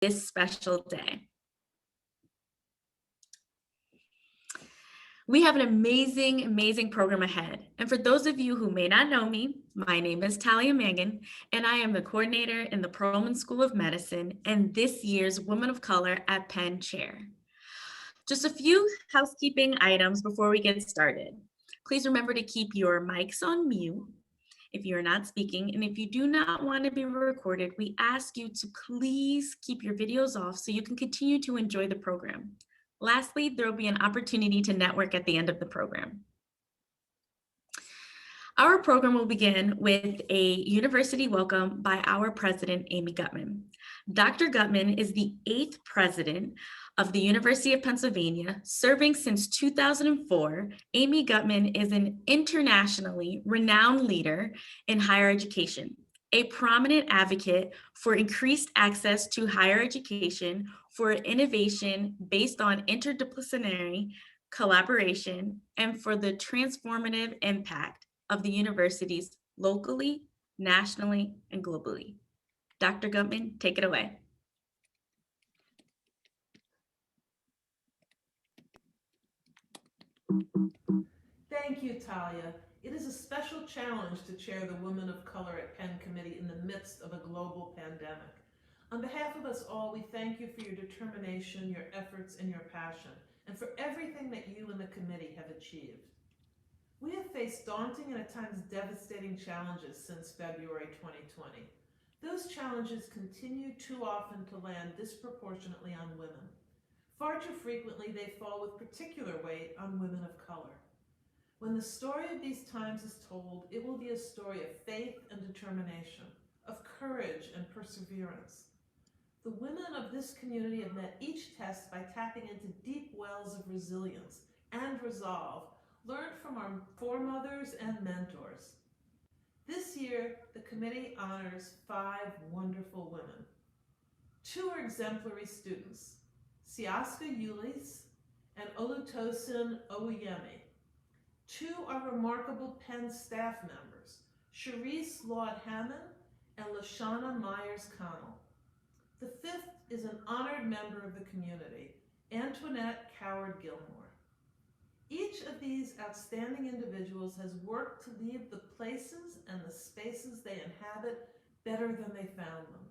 this special day. We have an amazing program ahead. And for those of you who may not know me, my name is Thalia Mangan, and I am the coordinator in the Perlman School of Medicine and this year's Women of Color at Penn chair. Just a few housekeeping items before we get started. Please remember to keep your mics on mute if you're not speaking, and if you do not want to be recorded, we ask you to please keep your videos off so you can continue to enjoy the program. Lastly, there will be an opportunity to network at the end of the program. Our program will begin with a university welcome by our president, Amy Gutman. Dr. Gutman is the 8th president of the University of Pennsylvania, serving since 2004. Amy Gutman is an internationally renowned leader in higher education, a prominent advocate for increased access to higher education, for innovation based on interdisciplinary collaboration, and for the transformative impact of the universities locally, nationally, and globally. Dr. Gutman, take it away. Thank you, Thalia. It is a special challenge to chair the Women of Color at Penn Committee in the midst of a global pandemic. On behalf of us all, we thank you for your determination, your efforts, and your passion, and for everything that you and the committee have achieved. We have faced daunting and at times devastating challenges since February 2020. Those challenges continue too often to land disproportionately on women. Far too frequently, they fall with particular weight on women of color. When the story of these times is told, it will be a story of faith and determination, of courage and perseverance. The women of this community have met each test by tapping into deep wells of resilience and resolve, learned from our foremothers and mentors. This year, the committee honors 5 wonderful women. 2 are exemplary students, Siaska Yulis and Olutosin Owuyemi. 2 are remarkable Penn staff members, Cherise Laud Hammond and Lashana Myers-Connell. The 5th is an honored member of the community, Antoinette Coward-Gilmore. Each of these outstanding individuals has worked to leave the places and the spaces they inhabit better than they found them.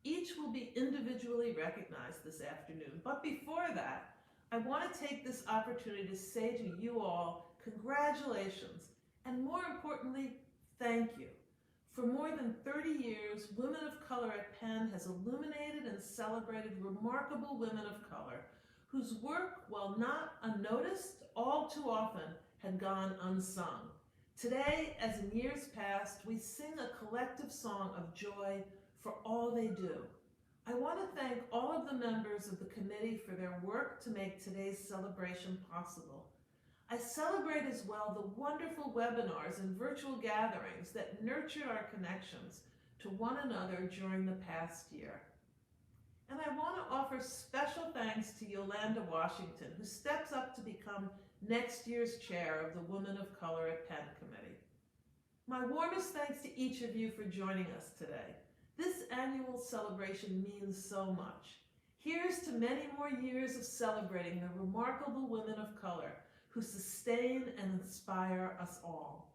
Each will be individually recognized this afternoon, but before that, I want to take this opportunity to say to you all, congratulations, and more importantly, thank you. For more than 30 years, Women of Color at Penn has illuminated and celebrated remarkable women of color whose work, while not unnoticed, all too often had gone unsung. Today, as in years past, we sing a collective song of joy for all they do. I want to thank all of the members of the committee for their work to make today's celebration possible. I celebrate as well the wonderful webinars and virtual gatherings that nurtured our connections to one another during the past year. And I want to offer special thanks to Yolanda Washington, who steps up to become next year's chair of the Women of Color at Penn Committee. My warmest thanks to each of you for joining us today. This annual celebration means so much. Here's to many more years of celebrating the remarkable women of color who sustain and inspire us all.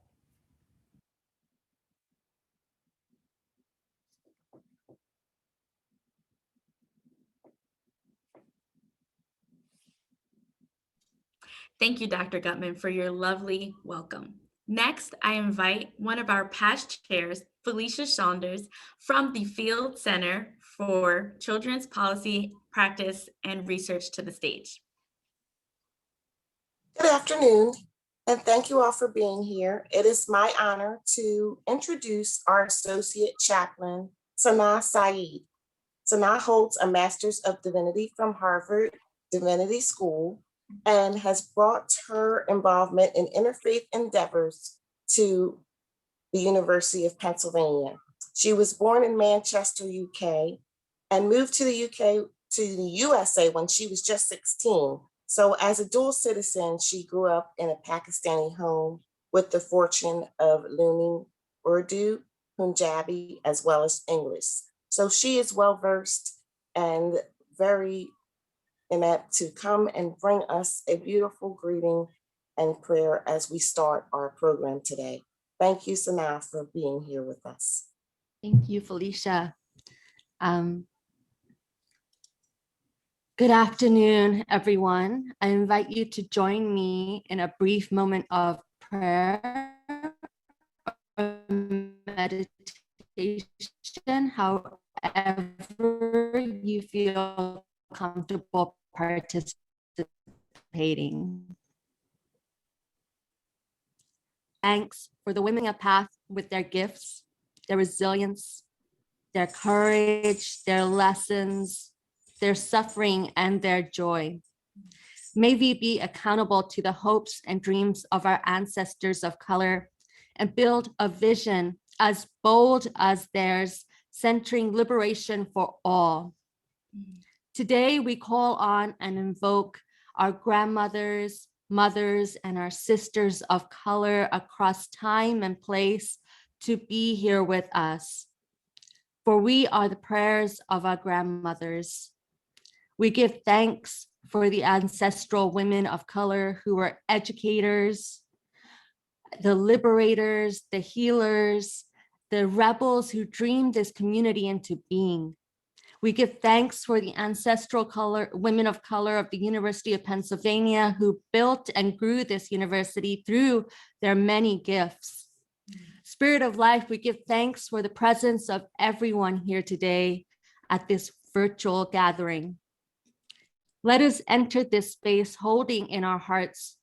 Thank you, Dr. Gutman, for your lovely welcome. Next, I invite one of our past chairs, Felicia Saunders, from the Field Center for Children's Policy, Practice, and Research to the stage. Good afternoon, and thank you all for being here. It is my honor to introduce our Associate Chaplain, Sanaa Syed. Sanaa holds a Master's of Divinity from Harvard Divinity School and has brought her involvement in interfaith endeavors to the University of Pennsylvania. She was born in Manchester, UK, and moved to the USA when she was just 16. So as a dual citizen, she grew up in a Pakistani home with the fortune of learning Urdu, Punjabi, as well as English. So she is well-versed and very inept to come and bring us a beautiful greeting and prayer as we start our program today. Thank you, Sanaa, for being here with us. Thank you, Felicia. Good afternoon, everyone. I invite you to join me in a brief moment of prayer or meditation, however you feel comfortable participating. Thanks for the women of path with their gifts, their resilience, their courage, their lessons, their suffering, and their joy. May we be accountable to the hopes and dreams of our ancestors of color and build a vision as bold as theirs, centering liberation for all. Today, we call on and invoke our grandmothers, mothers, and our sisters of color across time and place to be here with us. For we are the prayers of our grandmothers. We give thanks for the ancestral women of color who were educators, the liberators, the healers, the rebels who dreamed this community into being. We give thanks for the ancestral women of color of the University of Pennsylvania who built and grew this university through their many gifts. Spirit of life, we give thanks for the presence of everyone here today at this virtual gathering. Let us enter this space holding in our hearts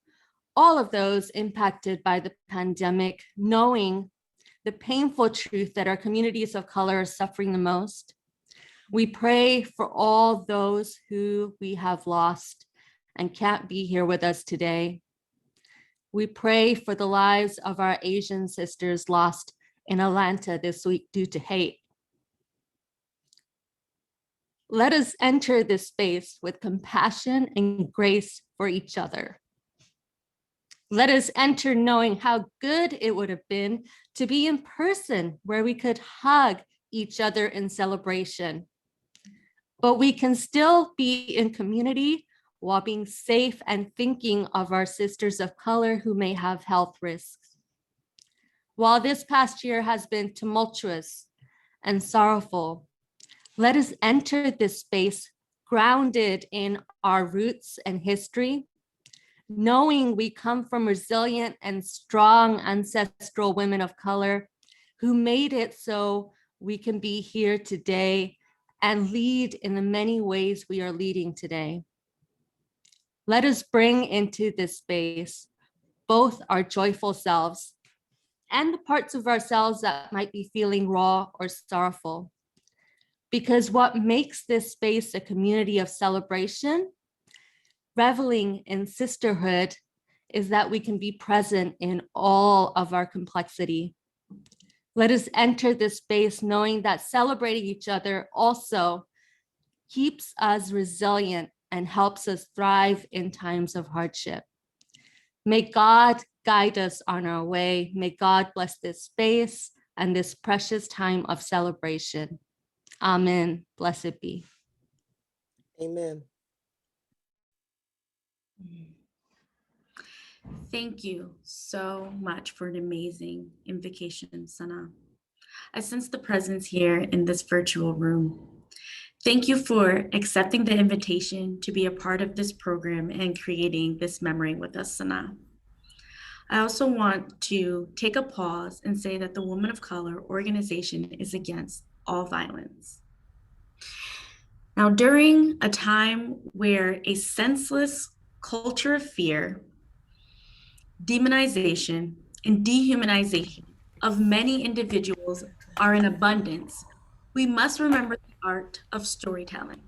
all of those impacted by the pandemic, knowing the painful truth that our communities of color are suffering the most. We pray for all those who we have lost and can't be here with us today. We pray for the lives of our Asian sisters lost in Atlanta this week due to hate. Let us enter this space with compassion and grace for each other. Let us enter knowing how good it would have been to be in person where we could hug each other in celebration. But we can still be in community while being safe and thinking of our sisters of color who may have health risks. While this past year has been tumultuous and sorrowful, let us enter this space grounded in our roots and history, knowing we come from resilient and strong ancestral women of color who made it so we can be here today and lead in the many ways we are leading today. Let us bring into this space both our joyful selves and the parts of ourselves that might be feeling raw or sorrowful. Because what makes this space a community of celebration, reveling in sisterhood, is that we can be present in all of our complexity. Let us enter this space knowing that celebrating each other also keeps us resilient and helps us thrive in times of hardship. May God guide us on our way. May God bless this space and this precious time of celebration. Amen. Blessed be. Amen. Thank you so much for an amazing invocation, Sanaa. I sense the presence here in this virtual room. Thank you for accepting the invitation to be a part of this program and creating this memory with us, Sanaa. I also want to take a pause and say that the Women of Color organization is against all violence. Now, during a time where a senseless culture of fear, demonization, and dehumanization of many individuals are in abundance, we must remember the art of storytelling.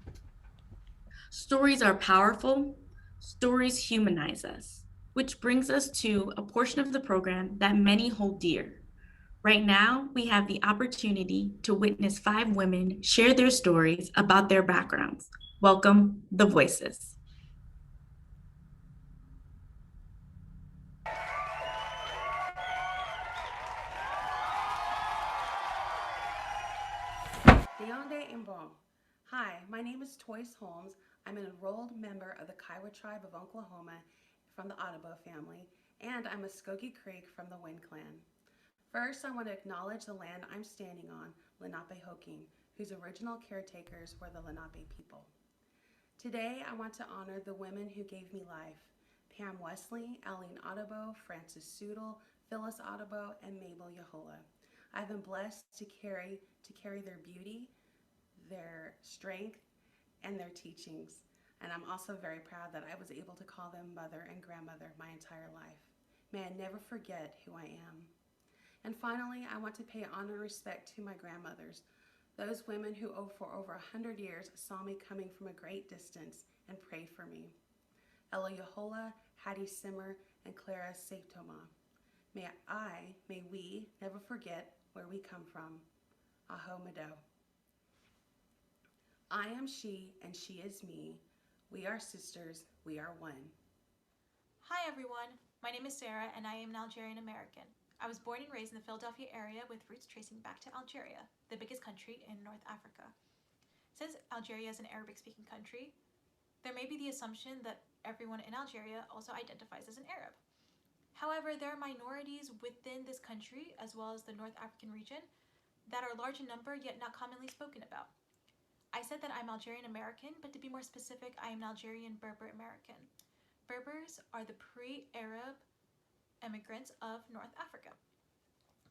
Stories are powerful, stories humanize us, which brings us to a portion of the program that many hold dear. Right now, we have the opportunity to witness 5 women share their stories about their backgrounds. Welcome, the Voices. Deonde Mbong, Hi, my name is Toyce Holmes. I'm an enrolled member of the Kiowa tribe of Oklahoma from the Audubon family, and I'm a Skokie Creek from the Wind Clan. First, I want to acknowledge the land I'm standing on, Lenape-Hoking, whose original caretakers were the Lenape people. Today, I want to honor the women who gave me life: Pam Wesley, Aline Audubon, Frances Sudel, Phyllis Audubon, and Mabel Yahola. I've been blessed to carry their beauty, their strength, and their teachings. And I'm also very proud that I was able to call them mother and grandmother my entire life. May I never forget who I am. And finally, I want to pay honor and respect to my grandmothers, those women who for over 100 years saw me coming from a great distance and prayed for me. Ella Yahola, Hattie Simmer, and Clara Seitoma. May we never forget where we come from. Aho Mado. I am she and she is me. We are sisters, we are one. Hi everyone, my name is Sarah and I am an Algerian American. I was born and raised in the Philadelphia area with roots tracing back to Algeria, the biggest country in North Africa. Since Algeria is an Arabic-speaking country, there may be the assumption that everyone in Algeria also identifies as an Arab. However, there are minorities within this country, as well as the North African region, that are large in number yet not commonly spoken about. I said that I'm Algerian American, but to be more specific, I am an Algerian Berber American. Berbers are the pre-Arab immigrants of North Africa.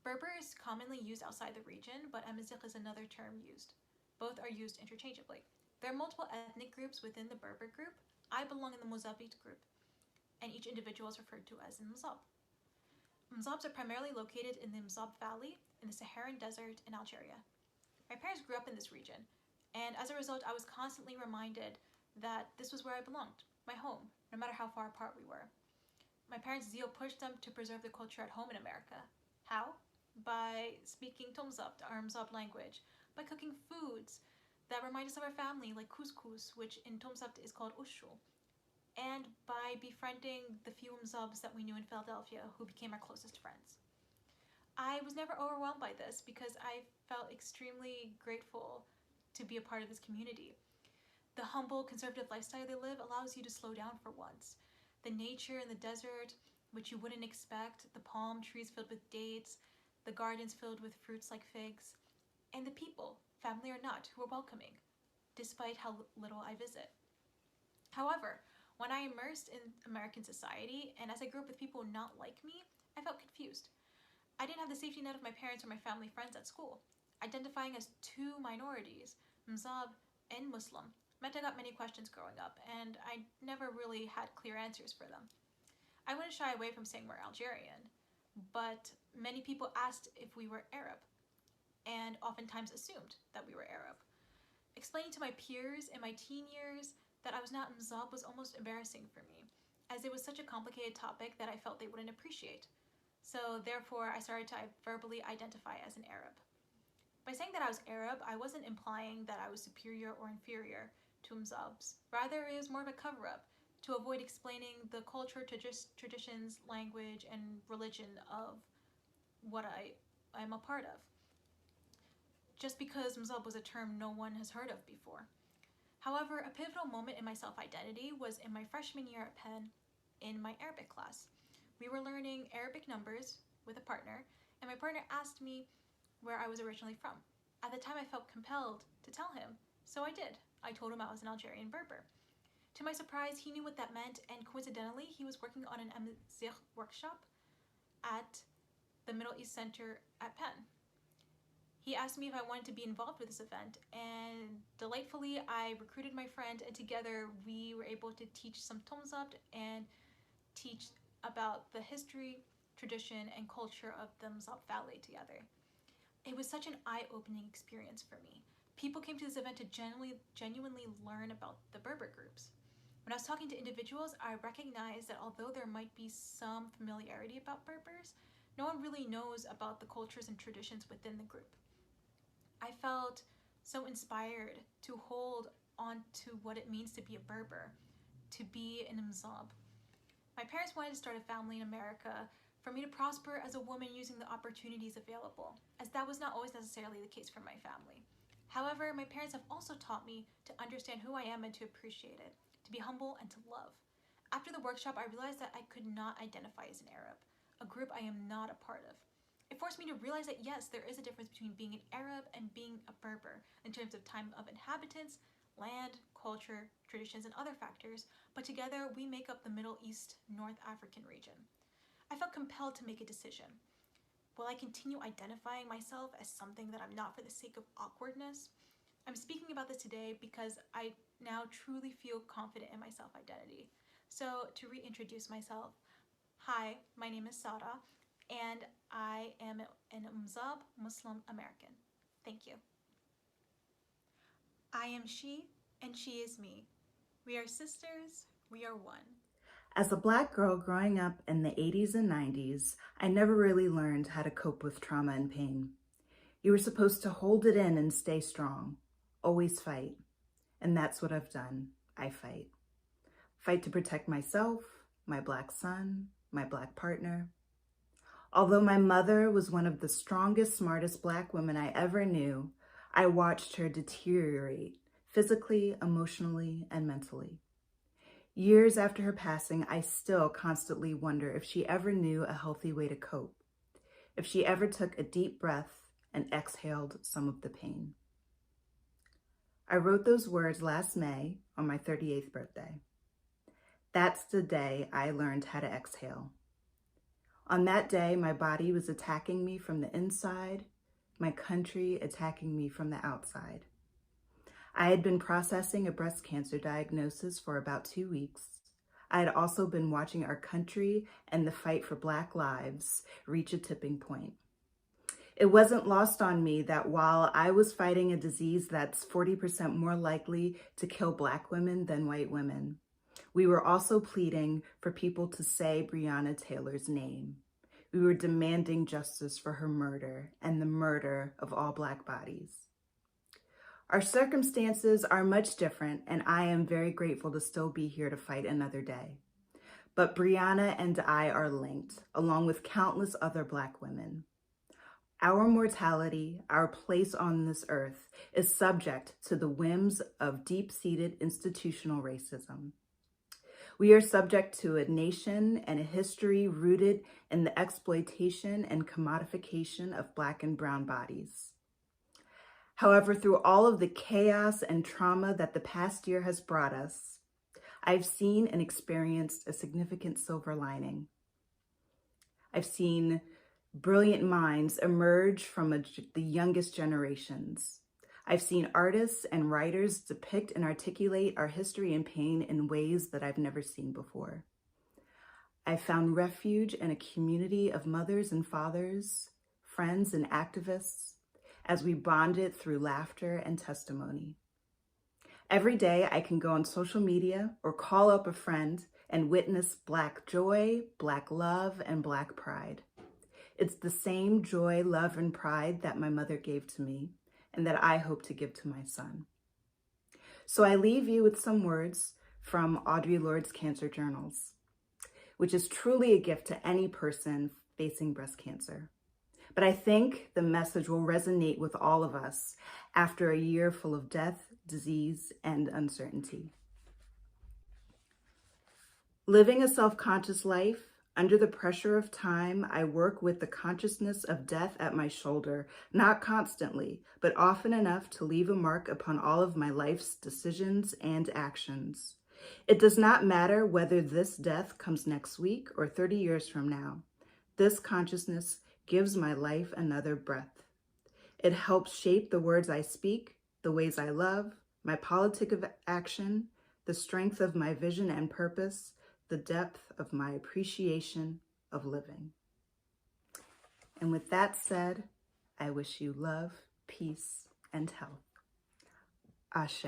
Berber is commonly used outside the region, but Amazigh is another term used. Both are used interchangeably. There are multiple ethnic groups within the Berber group. I belong in the Mozabite group, and each individual is referred to as a Mzab. Mzabs are primarily located in the Mzab Valley in the Saharan Desert in Algeria. My parents grew up in this region, and as a result, I was constantly reminded that this was where I belonged, my home, no matter how far apart we were. My parents' zeal pushed them to preserve the culture at home in America. How? By speaking Tomzabt, our Mzab language, by cooking foods that remind us of our family, like couscous, which in Tomzabt is called ushu, and by befriending the few Mzabs that we knew in Philadelphia who became our closest friends. I was never overwhelmed by this because I felt extremely grateful to be a part of this community. The humble, conservative lifestyle they live allows you to slow down for once. The nature in the desert, which you wouldn't expect, the palm trees filled with dates, the gardens filled with fruits like figs, and the people, family or not, who are welcoming, despite how little I visit. However, when I immersed in American society, and as I grew up with people not like me, I felt confused. I didn't have the safety net of my parents or my family friends at school. Identifying as two minorities, Mzab and Muslim, meant I got many questions growing up, and I never really had clear answers for them. I wouldn't shy away from saying we're Algerian, but many people asked if we were Arab, and oftentimes assumed that we were Arab. Explaining to my peers in my teen years that I was not Mzab was almost embarrassing for me, as it was such a complicated topic that I felt they wouldn't appreciate. So therefore, I started to verbally identify as an Arab. By saying that I was Arab, I wasn't implying that I was superior or inferior to Mzabs. Rather, it was more of a cover-up to avoid explaining the culture, traditions, language, and religion of what I'm a part of. Just because Mzab was a term no one has heard of before. However, a pivotal moment in my self-identity was in my freshman year at Penn in my Arabic class. We were learning Arabic numbers with a partner, and my partner asked me where I was originally from. At the time, I felt compelled to tell him, so I did. I told him I was an Algerian Berber. To my surprise, he knew what that meant, and coincidentally, he was working on an Amazigh workshop at the Middle East Center at Penn. He asked me if I wanted to be involved with this event, and delightfully, I recruited my friend, and together we were able to teach some Tomzabt and teach about the history, tradition, and culture of the Mzab Valley together. It was such an eye-opening experience for me. People came to this event to genuinely learn about the Berber groups. When I was talking to individuals, I recognized that although there might be some familiarity about Berbers, no one really knows about the cultures and traditions within the group. I felt so inspired to hold on to what it means to be a Berber, to be an Mzab. My parents wanted to start a family in America for me to prosper as a woman using the opportunities available, as that was not always necessarily the case for my family. However, my parents have also taught me to understand who I am and to appreciate it, to be humble and to love. After the workshop, I realized that I could not identify as an Arab, a group I am not a part of. It forced me to realize that yes, there is a difference between being an Arab and being a Berber in terms of time of inhabitants, land, culture, traditions, and other factors, but together we make up the Middle East North African region. I felt compelled to make a decision. Will I continue identifying myself as something that I'm not for the sake of awkwardness? I'm speaking about this today because I now truly feel confident in my self-identity. So to reintroduce myself, hi, my name is Sada, and I am an Umzab Muslim American. Thank you. I am she, and she is me. We are sisters, we are one. As a Black girl growing up in the 80s and 90s, I never really learned how to cope with trauma and pain. You were supposed to hold it in and stay strong, always fight. And that's what I've done. I fight. Fight to protect myself, my Black son, my Black partner. Although my mother was one of the strongest, smartest Black women I ever knew, I watched her deteriorate physically, emotionally, and mentally. Years after her passing, I still constantly wonder if she ever knew a healthy way to cope, if she ever took a deep breath and exhaled some of the pain. I wrote those words last May on my 38th birthday. That's the day I learned how to exhale. On that day, my body was attacking me from the inside, my country attacking me from the outside. I had been processing a breast cancer diagnosis for about 2 weeks. I had also been watching our country and the fight for Black lives reach a tipping point. It wasn't lost on me that while I was fighting a disease that's 40% more likely to kill Black women than white women, we were also pleading for people to say Breonna Taylor's name. We were demanding justice for her murder and the murder of all Black bodies. Our circumstances are much different, and I am very grateful to still be here to fight another day. But Breonna and I are linked, along with countless other Black women. Our mortality, our place on this earth, is subject to the whims of deep-seated institutional racism. We are subject to a nation and a history rooted in the exploitation and commodification of Black and brown bodies. However, through all of the chaos and trauma that the past year has brought us, I've seen and experienced a significant silver lining. I've seen brilliant minds emerge from the youngest generations. I've seen artists and writers depict and articulate our history and pain in ways that I've never seen before. I found refuge in a community of mothers and fathers, friends and activists, as we bonded through laughter and testimony. Every day I can go on social media or call up a friend and witness Black joy, Black love, and Black pride. It's the same joy, love, and pride that my mother gave to me and that I hope to give to my son. So I leave you with some words from Audrey Lourdes' Cancer Journals, which is truly a gift to any person facing breast cancer. But I think the message will resonate with all of us after a year full of death, disease, and uncertainty. Living a self-conscious life, under the pressure of time, I work with the consciousness of death at my shoulder, not constantly, but often enough to leave a mark upon all of my life's decisions and actions. It does not matter whether this death comes next week or 30 years from now. This consciousness gives my life another breath. It helps shape the words I speak, the ways I love, my politic of action, the strength of my vision and purpose, the depth of my appreciation of living. And with that said, I wish you love, peace, and health. Ashe.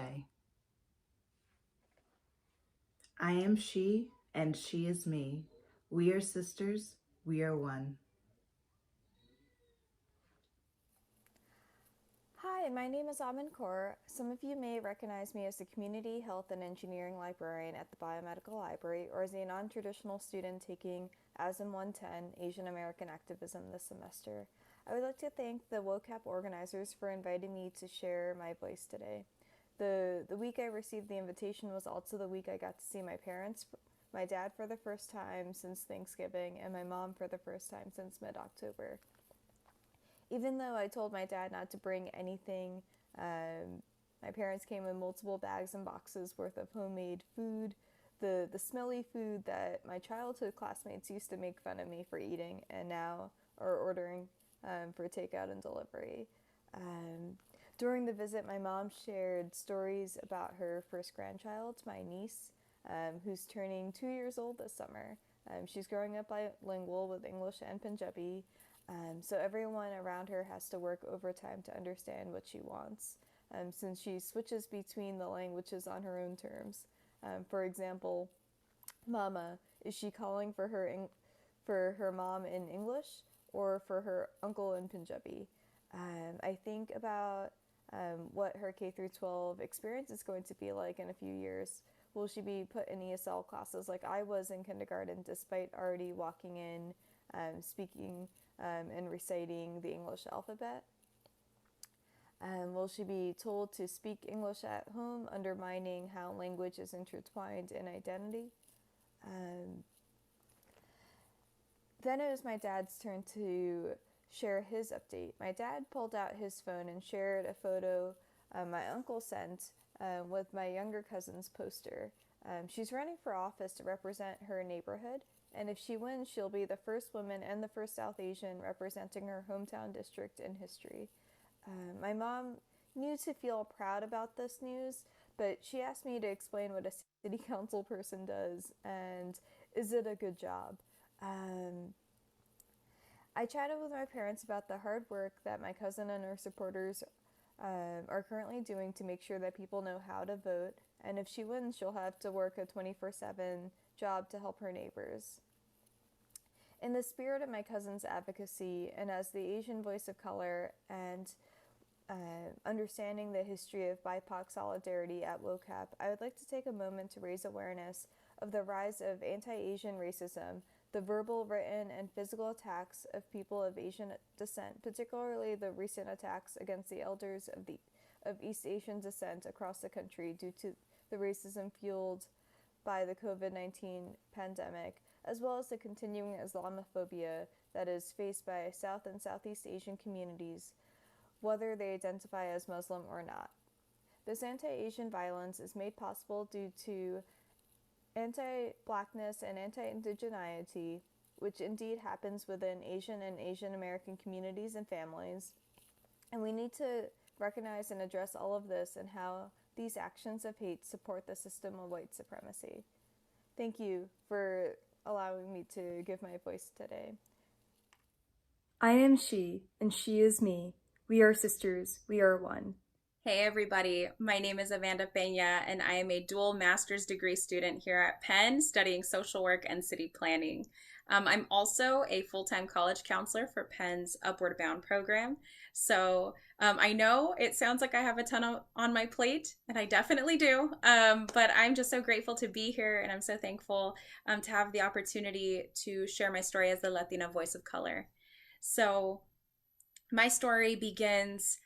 I am she, and she is me. We are sisters, we are one. Hi, my name is Amin Kaur. Some of you may recognize me as the Community Health and Engineering Librarian at the Biomedical Library, or as a non-traditional student taking ASIM 110, Asian American Activism, this semester. I would like to thank the Wocap organizers for inviting me to share my voice today. The week I received the invitation was also the week I got to see my parents, my dad for the first time since Thanksgiving, and my mom for the first time since mid-October. Even though I told my dad not to bring anything, my parents came with multiple bags and boxes worth of homemade food, the smelly food that my childhood classmates used to make fun of me for eating and now are ordering for takeout and delivery. During the visit, my mom shared stories about her first grandchild, my niece, who's turning 2 years old this summer. She's growing up bilingual with English and Punjabi, so everyone around her has to work overtime to understand what she wants, since she switches between the languages on her own terms. For example, Mama, is she calling for her mom in English or for her uncle in Punjabi? I think about what her K through 12 experience is going to be like in a few years. Will she be put in ESL classes like I was in kindergarten, despite already walking in, speaking and reciting the English alphabet? Will she be told to speak English at home, undermining how language is intertwined in identity? Then it was my dad's turn to share his update. My dad pulled out his phone and shared a photo my uncle sent with my younger cousin's poster. She's running for office to represent her neighborhood, and if she wins, she'll be the first woman and the first South Asian representing her hometown district in history. My mom knew to feel proud about this news, but she asked me to explain what a city council person does and is it a good job. I chatted with my parents about the hard work that my cousin and her supporters are currently doing to make sure that people know how to vote, and if she wins, she'll have to work a 24/7 job to help her neighbors. In the spirit of my cousin's advocacy, and as the Asian voice of color, and understanding the history of BIPOC solidarity at Wocap, I would like to take a moment to raise awareness of the rise of anti-Asian racism, the verbal, written, and physical attacks of people of Asian descent, particularly the recent attacks against the elders of East Asian descent across the country due to the racism fueled by the COVID-19 pandemic, as well as the continuing Islamophobia that is faced by South and Southeast Asian communities, whether they identify as Muslim or not. This anti-Asian violence is made possible due to anti-Blackness and anti-indigeneity, which indeed happens within Asian and Asian American communities and families. And we need to recognize and address all of this and how these actions of hate support the system of white supremacy. Thank you for allowing me to give my voice today. I am she, and she is me. We are sisters. We are one. Hey everybody, my name is Amanda Peña and I am a dual master's degree student here at Penn studying social work and city planning. I'm also a full-time college counselor for Penn's Upward Bound program. So I know it sounds like I have a ton on my plate, and I definitely do, but I'm just so grateful to be here, and I'm so thankful to have the opportunity to share my story as the Latina voice of color. So my story begins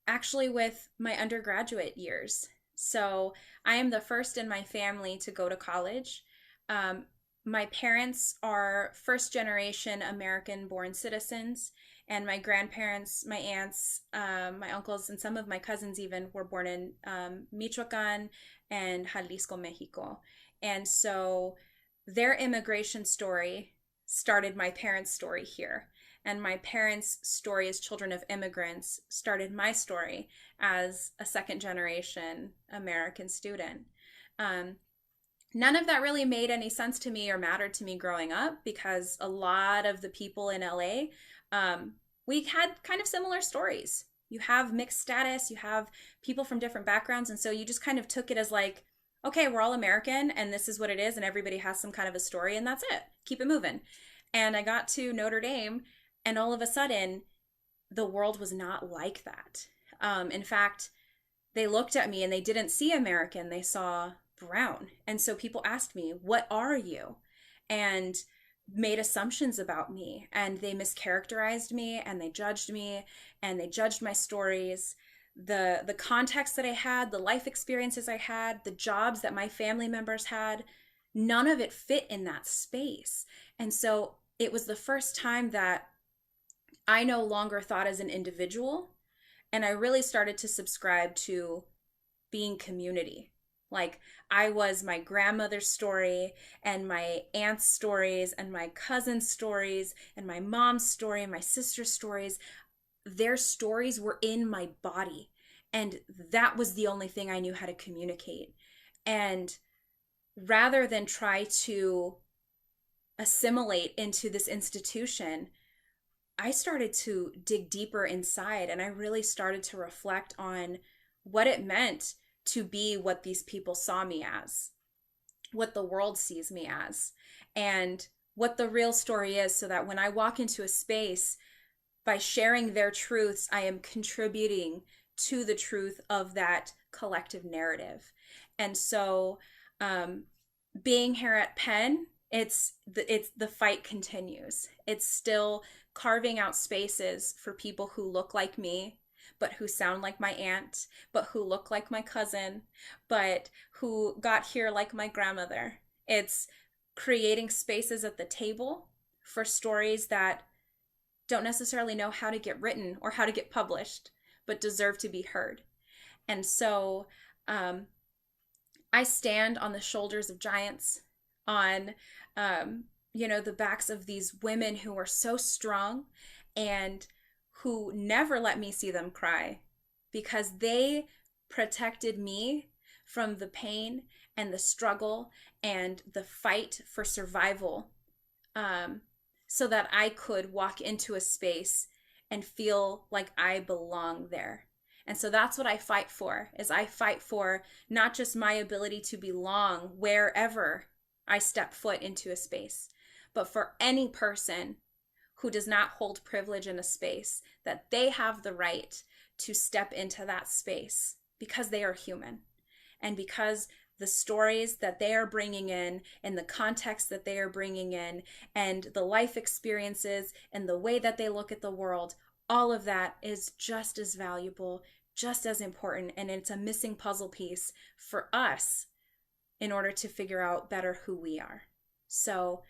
actually with my undergraduate years. So I am the first in my family to go to college. My parents are first generation American born citizens, and my grandparents, my aunts, my uncles, and some of my cousins even were born in Michoacan and Jalisco, Mexico. And so their immigration story started my parents' story here. And my parents' story as children of immigrants started my story as a second generation American student. None of that really made any sense to me or mattered to me growing up, because a lot of the people in LA, we had kind of similar stories. You have mixed status, you have people from different backgrounds, and so you just kind of took it as like, okay, we're all American and this is what it is, and everybody has some kind of a story and that's it. Keep it moving. And I got to Notre Dame, and all of a sudden, the world was not like that. In fact, they looked at me and they didn't see American, they saw brown. And so people asked me, what are you? And made assumptions about me, and they mischaracterized me, and they judged me, and they judged my stories, the context that I had, the life experiences I had, the jobs that my family members had. None of it fit in that space. And so it was the first time that I no longer thought as an individual, and I really started to subscribe to being community. Like, I was my grandmother's story and my aunt's stories and my cousin's stories and my mom's story and my sister's stories. Their stories were in my body, and that was the only thing I knew how to communicate. And rather than try to assimilate into this institution, I started to dig deeper inside, and I really started to reflect on what it meant to be what these people saw me as, what the world sees me as, and what the real story is, so that when I walk into a space, by sharing their truths, I am contributing to the truth of that collective narrative. And so being here at Penn, it's the fight continues. It's still carving out spaces for people who look like me, but who sound like my aunt, but who look like my cousin, but who got here like my grandmother. It's creating spaces at the table for stories that don't necessarily know how to get written or how to get published, but deserve to be heard. And so I stand on the shoulders of giants, on the backs of these women who are so strong and who never let me see them cry, because they protected me from the pain and the struggle and the fight for survival, so that I could walk into a space and feel like I belong there. And so that's what I fight for, is I fight for not just my ability to belong wherever I step foot into a space, but for any person who does not hold privilege in a space, that they have the right to step into that space because they are human, and because the stories that they are bringing in and the context that they are bringing in and the life experiences and the way that they look at the world, all of that is just as valuable, just as important, and it's a missing puzzle piece for us in order to figure out better who we are. So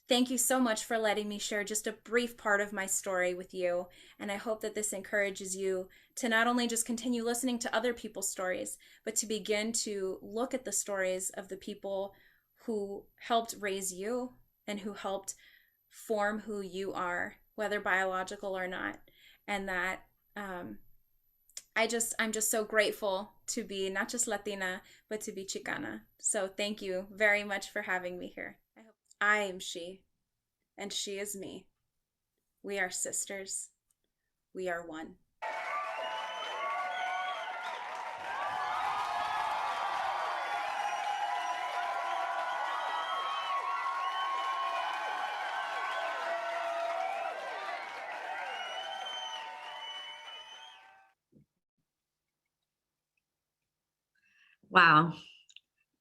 thank you so much for letting me share just a brief part of my story with you. And I hope that this encourages you to not only just continue listening to other people's stories, but to begin to look at the stories of the people who helped raise you and who helped form who you are, whether biological or not. And that I'm just so grateful to be not just Latina, but to be Chicana. So thank you very much for having me here. I am she, and she is me. We are sisters. We are one. Wow.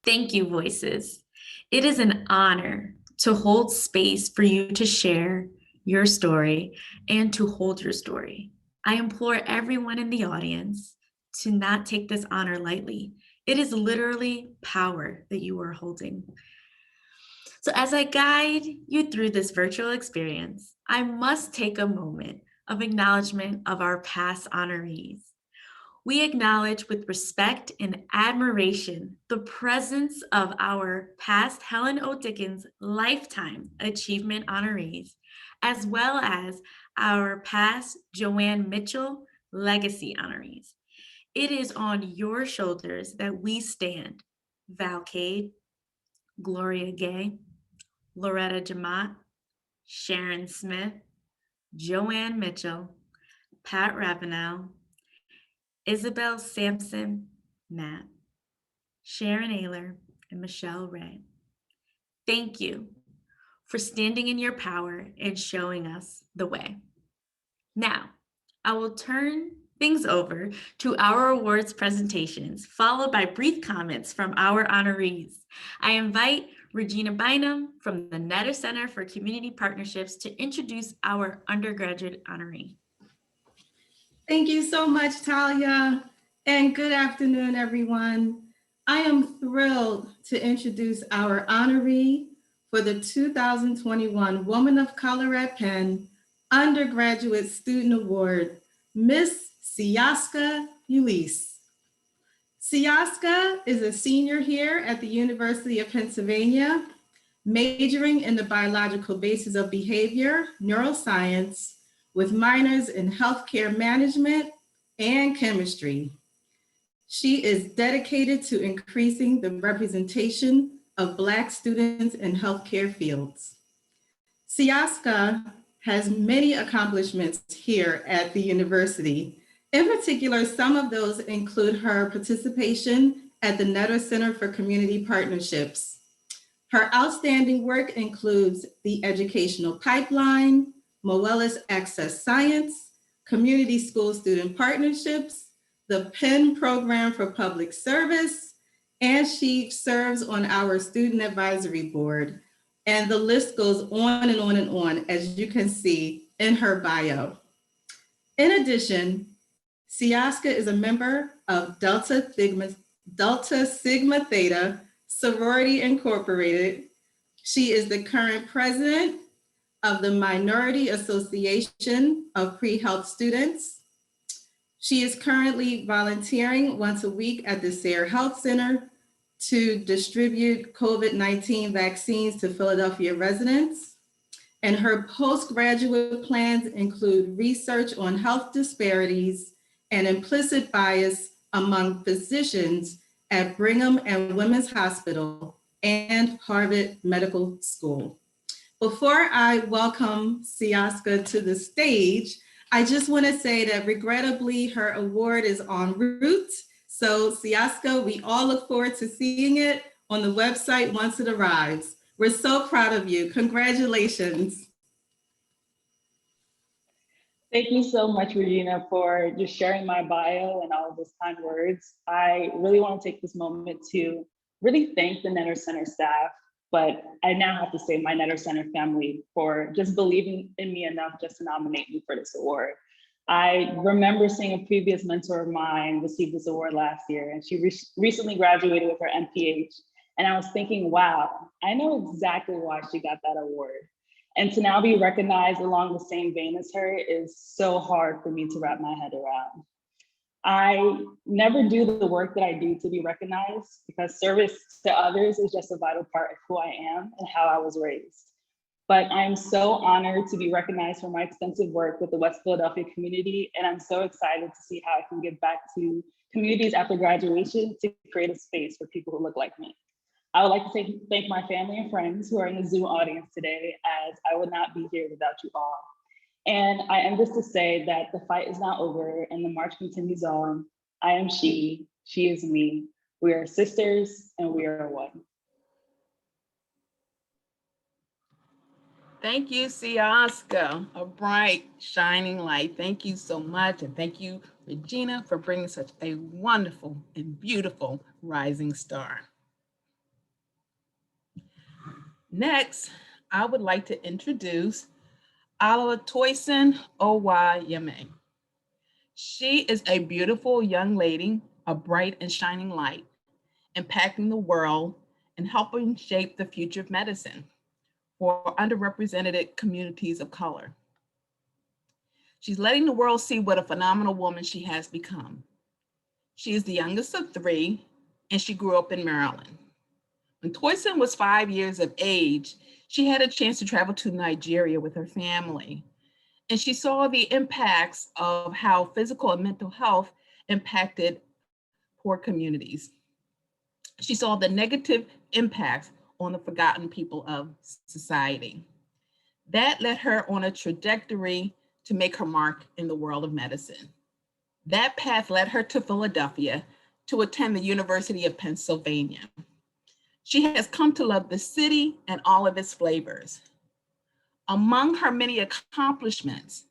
Thank you, voices. It is an honor to hold space for you to share your story and to hold your story. I implore everyone in the audience to not take this honor lightly. It is literally power that you are holding. So as I guide you through this virtual experience, I must take a moment of acknowledgement of our past honorees. We acknowledge with respect and admiration the presence of our past Helen O. Dickens Lifetime Achievement honorees, as well as our past Joanne Mitchell Legacy honorees. It is on your shoulders that we stand. Val Cade, Gloria Gay, Loretta Jamont, Sharon Smith, Joanne Mitchell, Pat Ravenel, Isabel Sampson Knapp, Sharon Ayler, and Michelle Ray. Thank you for standing in your power and showing us the way. Now, I will turn things over to our awards presentations, followed by brief comments from our honorees. I invite Regina Bynum from the Netter Center for Community Partnerships to introduce our undergraduate honoree. Thank you so much, Thalia, and good afternoon, everyone. I am thrilled to introduce our honoree for the 2021 Woman of Color at Penn Undergraduate Student Award, Miss Siyaska Ulisse. Siyaska is a senior here at the University of Pennsylvania, majoring in the biological basis of behavior, neuroscience, with minors in healthcare management and chemistry. She is dedicated to increasing the representation of Black students in healthcare fields. Siyaska has many accomplishments here at the university. In particular, some of those include her participation at the Netter Center for Community Partnerships. Her outstanding work includes the Educational Pipeline, Moelis Access Science, Community School Student Partnerships, the Penn Program for Public Service, and she serves on our Student Advisory Board. And the list goes on and on and on, as you can see in her bio. In addition, Siyaska is a member of Delta Sigma Theta Sorority Incorporated. She is the current president of the Minority Association of Pre-Health Students. She is currently volunteering once a week at the Sayre Health Center to distribute COVID-19 vaccines to Philadelphia residents. And her postgraduate plans include research on health disparities and implicit bias among physicians at Brigham and Women's Hospital and Harvard Medical School. Before I welcome Siyaska to the stage, I just want to say that regrettably her award is en route. So Siyaska, we all look forward to seeing it on the website once it arrives. We're so proud of you. Congratulations. Thank you so much, Regina, for just sharing my bio and all of those kind words. I really want to take this moment to really thank the Netter Center staff, but I now have to say my Netter Center family for just believing in me enough just to nominate me for this award. I remember seeing a previous mentor of mine receive this award last year, and she recently graduated with her MPH. And I was thinking, wow, I know exactly why she got that award. And to now be recognized along the same vein as her is so hard for me to wrap my head around. I never do the work that I do to be recognized because service to others is just a vital part of who I am and how I was raised. But I'm so honored to be recognized for my extensive work with the West Philadelphia community, and I'm so excited to see how I can give back to communities after graduation to create a space for people who look like me. I would like to thank my family and friends who are in the Zoom audience today, as I would not be here without you all. And I end this to say that the fight is not over and the march continues on. I am she is me. We are sisters and we are one. Thank you, Siyaska, a bright, shining light. Thank you so much. And thank you, Regina, for bringing such a wonderful and beautiful rising star. Next, I would like to introduce Ala Toyson Owayeme. She is a beautiful young lady, a bright and shining light, impacting the world and helping shape the future of medicine for underrepresented communities of color. She's letting the world see what a phenomenal woman she has become. She is the youngest of three, and she grew up in Maryland. When Toyson was 5 years of age, she had a chance to travel to Nigeria with her family. And she saw the impacts of how physical and mental health impacted poor communities. She saw the negative impacts on the forgotten people of society. That led her on a trajectory to make her mark in the world of medicine. That path led her to Philadelphia to attend the University of Pennsylvania. She has come to love the city and all of its flavors. Among her many accomplishments,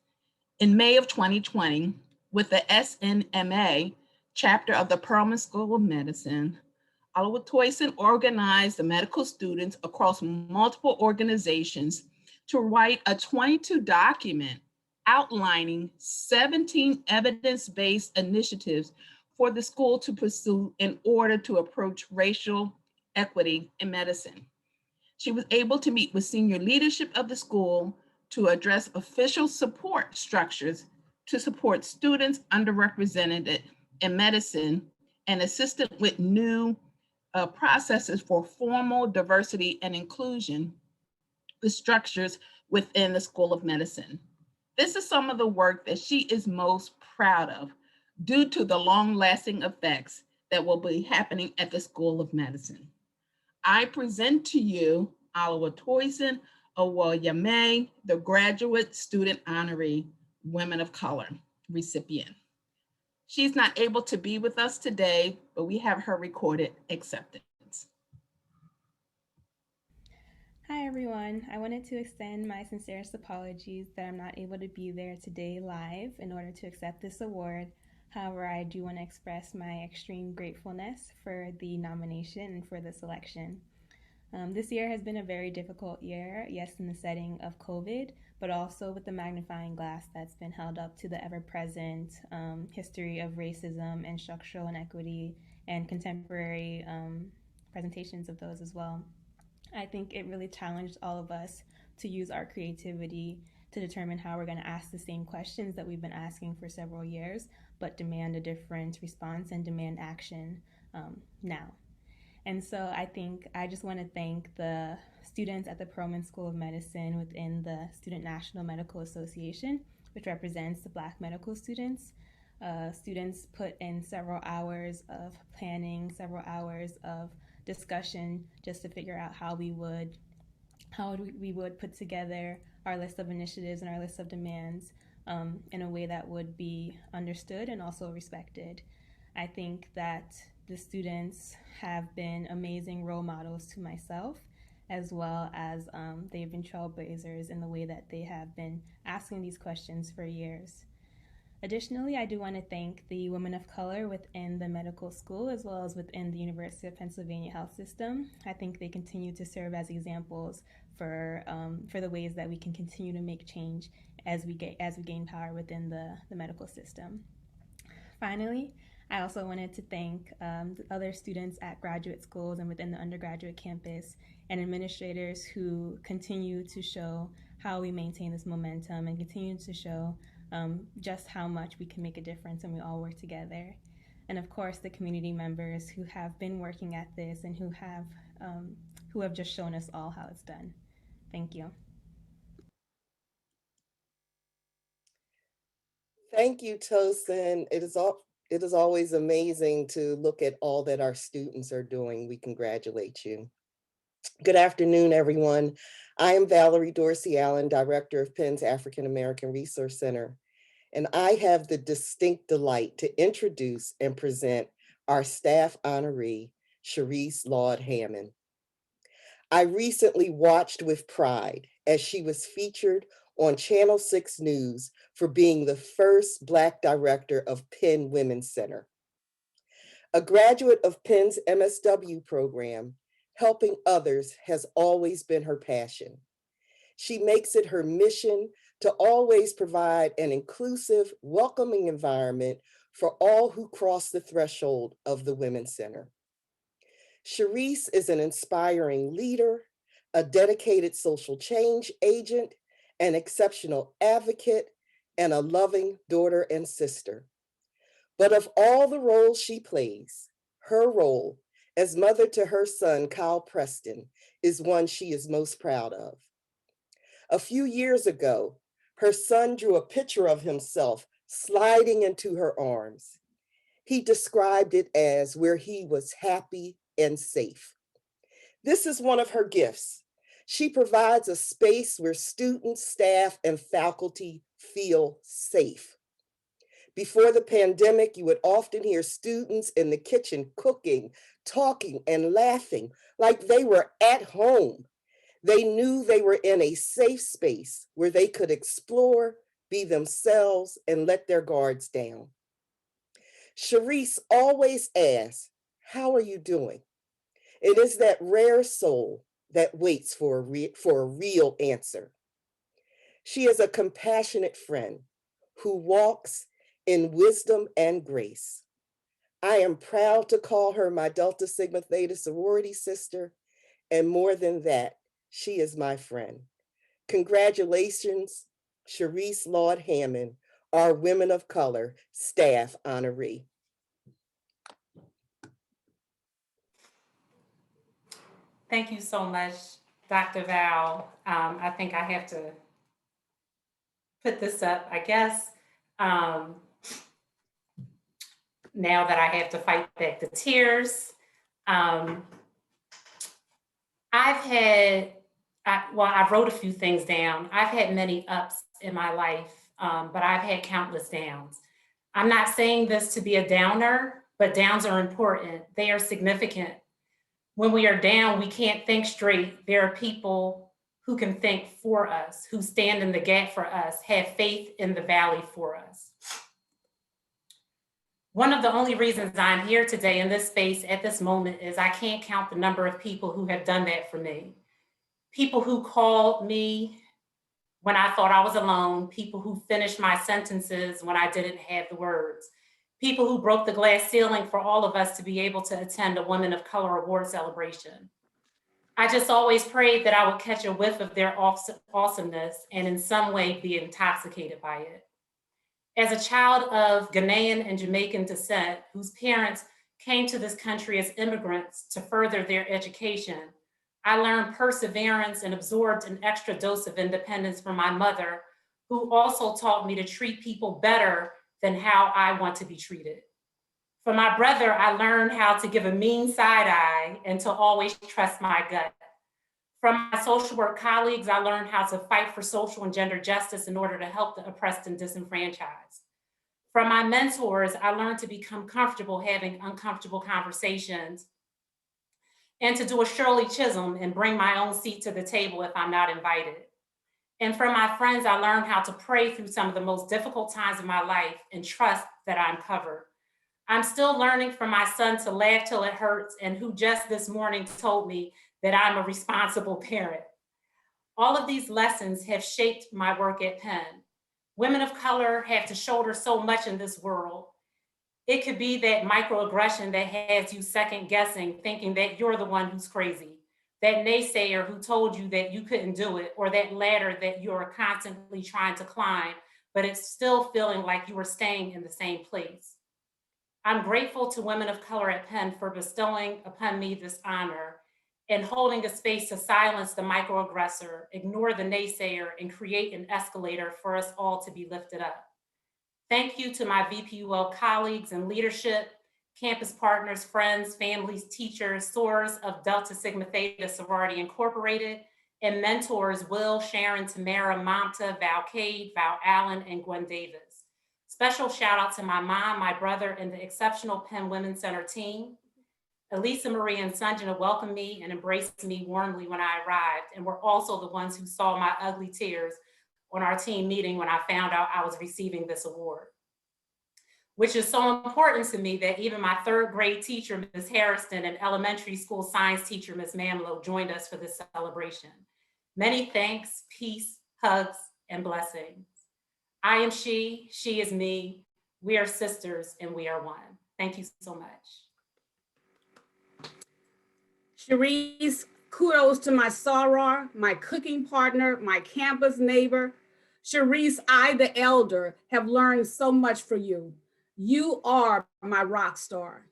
in May of 2020, With the SNMA chapter of the Perelman School of Medicine, Oliver Toyson organized the medical students across multiple organizations to write a 22-document outlining 17 evidence-based initiatives for the school to pursue in order to approach racial equity in medicine. She was able to meet with senior leadership of the school to address official support structures to support students underrepresented in medicine and assisted with new processes for formal diversity and inclusion, the structures within the School of Medicine. This is some of the work that she is most proud of due to the long-lasting effects that will be happening at the School of Medicine. I present to you Oliver Toyson Owayame, the Graduate Student Honoree, Women of Color recipient. She's not able to be with us today, but we have her recorded acceptance. Hi everyone, I wanted to extend my sincerest apologies that I'm not able to be there today live in order to accept this award. However, I do want to express my extreme gratefulness for the nomination and for the selection. This year has been a very difficult year, yes, in the setting of COVID, but also with the magnifying glass that's been held up to the ever-present history of racism and structural inequity and contemporary presentations of those as well. I think it really challenged all of us to use our creativity to determine how we're going to ask the same questions that we've been asking for several years, but demand a different response and demand action now. And so I think I just want to thank the students at the Perelman School of Medicine within the Student National Medical Association, which represents the Black medical students. Students put in several hours of planning, several hours of discussion just to figure out how we would put together our list of initiatives and our list of demands in a way that would be understood and also respected. I think that the students have been amazing role models to myself, as well as they've been trailblazers in the way that they have been asking these questions for years. Additionally, I do want to thank the women of color within the medical school as well as within the University of Pennsylvania health system. I think they continue to serve as examples for the ways that we can continue to make change as we gain power within the medical system. Finally, I also wanted to thank the other students at graduate schools and within the undergraduate campus and administrators who continue to show how we maintain this momentum and continue to show just how much we can make a difference when we all work together. And of course, the community members who have been working at this and who have just shown us all how it's done. Thank you. Thank you, Tosin. It is always amazing to look at all that our students are doing. We congratulate you. Good afternoon, everyone. I am Valerie Dorsey Allen, Director of Penn's African American Resource Center, and I have the distinct delight to introduce and present our staff honoree, Sharice Laud Hammond. I recently watched with pride as she was featured on Channel 6 News for being the first Black director of Penn Women's Center. A graduate of Penn's MSW program, helping others has always been her passion. She makes it her mission to always provide an inclusive, welcoming environment for all who cross the threshold of the Women's Center. Sharice is an inspiring leader, a dedicated social change agent, an exceptional advocate, and a loving daughter and sister. But of all the roles she plays, her role as mother to her son, Kyle Preston, is one she is most proud of. A few years ago, her son drew a picture of himself sliding into her arms. He described it as where he was happy and safe. This is one of her gifts. She provides a space where students, staff, and faculty feel safe. Before the pandemic, you would often hear students in the kitchen cooking, talking, and laughing like they were at home. They knew they were in a safe space where they could explore, be themselves, and let their guards down. Sharice always asks, "How are you doing?" It is that rare soul that waits for a real answer. She is a compassionate friend who walks in wisdom and grace. I am proud to call her my Delta Sigma Theta sorority sister, and more than that, she is my friend. Congratulations, Sharice Laud Hammond, our Women of Color Staff Honoree. Thank you so much, Dr. Val. I think I have to put this up, I guess. Now that I have to fight back the tears. I wrote a few things down. I've had many ups in my life, but I've had countless downs. I'm not saying this to be a downer, but downs are important. They are significant. When we are down, we can't think straight. There are people who can think for us, who stand in the gap for us, have faith in the valley for us. One of the only reasons I'm here today in this space at this moment is I can't count the number of people who have done that for me. People who called me when I thought I was alone, people who finished my sentences when I didn't have the words, people who broke the glass ceiling for all of us to be able to attend a Women of Color award celebration. I just always prayed that I would catch a whiff of their awesomeness and in some way be intoxicated by it. As a child of Ghanaian and Jamaican descent, whose parents came to this country as immigrants to further their education, I learned perseverance and absorbed an extra dose of independence from my mother, who also taught me to treat people better than how I want to be treated. From my brother, I learned how to give a mean side eye and to always trust my gut. From my social work colleagues, I learned how to fight for social and gender justice in order to help the oppressed and disenfranchised. From my mentors, I learned to become comfortable having uncomfortable conversations and to do a Shirley Chisholm and bring my own seat to the table if I'm not invited. And from my friends, I learned how to pray through some of the most difficult times of my life and trust that I'm covered. I'm still learning from my son to laugh till it hurts, and who just this morning told me that I'm a responsible parent. All of these lessons have shaped my work at Penn. Women of color have to shoulder so much in this world. It could be that microaggression that has you second guessing, thinking that you're the one who's crazy, that naysayer who told you that you couldn't do it, or that ladder that you're constantly trying to climb, but it's still feeling like you are staying in the same place. I'm grateful to women of color at Penn for bestowing upon me this honor and holding a space to silence the microaggressor, ignore the naysayer, and create an escalator for us all to be lifted up. Thank you to my VPUL colleagues and leadership, campus partners, friends, families, teachers, sorors of Delta Sigma Theta Sorority Incorporated, and mentors Will, Sharon, Tamara, Mamta, Val Cade, Val Allen, and Gwen Davis. Special shout out to my mom, my brother, and the exceptional Penn Women's Center team. Elisa Marie and Sanjana welcomed me and embraced me warmly when I arrived, and were also the ones who saw my ugly tears on our team meeting when I found out I was receiving this award. Which is so important to me that even my third grade teacher, Ms. Harrison, and elementary school science teacher, Ms. Mamlo, joined us for this celebration. Many thanks, peace, hugs, and blessings. I am she is me, we are sisters, and we are one. Thank you so much. Sharice, kudos to my soror, my cooking partner, my campus neighbor. Sharice, I, the elder, have learned so much from you. You are my rock star.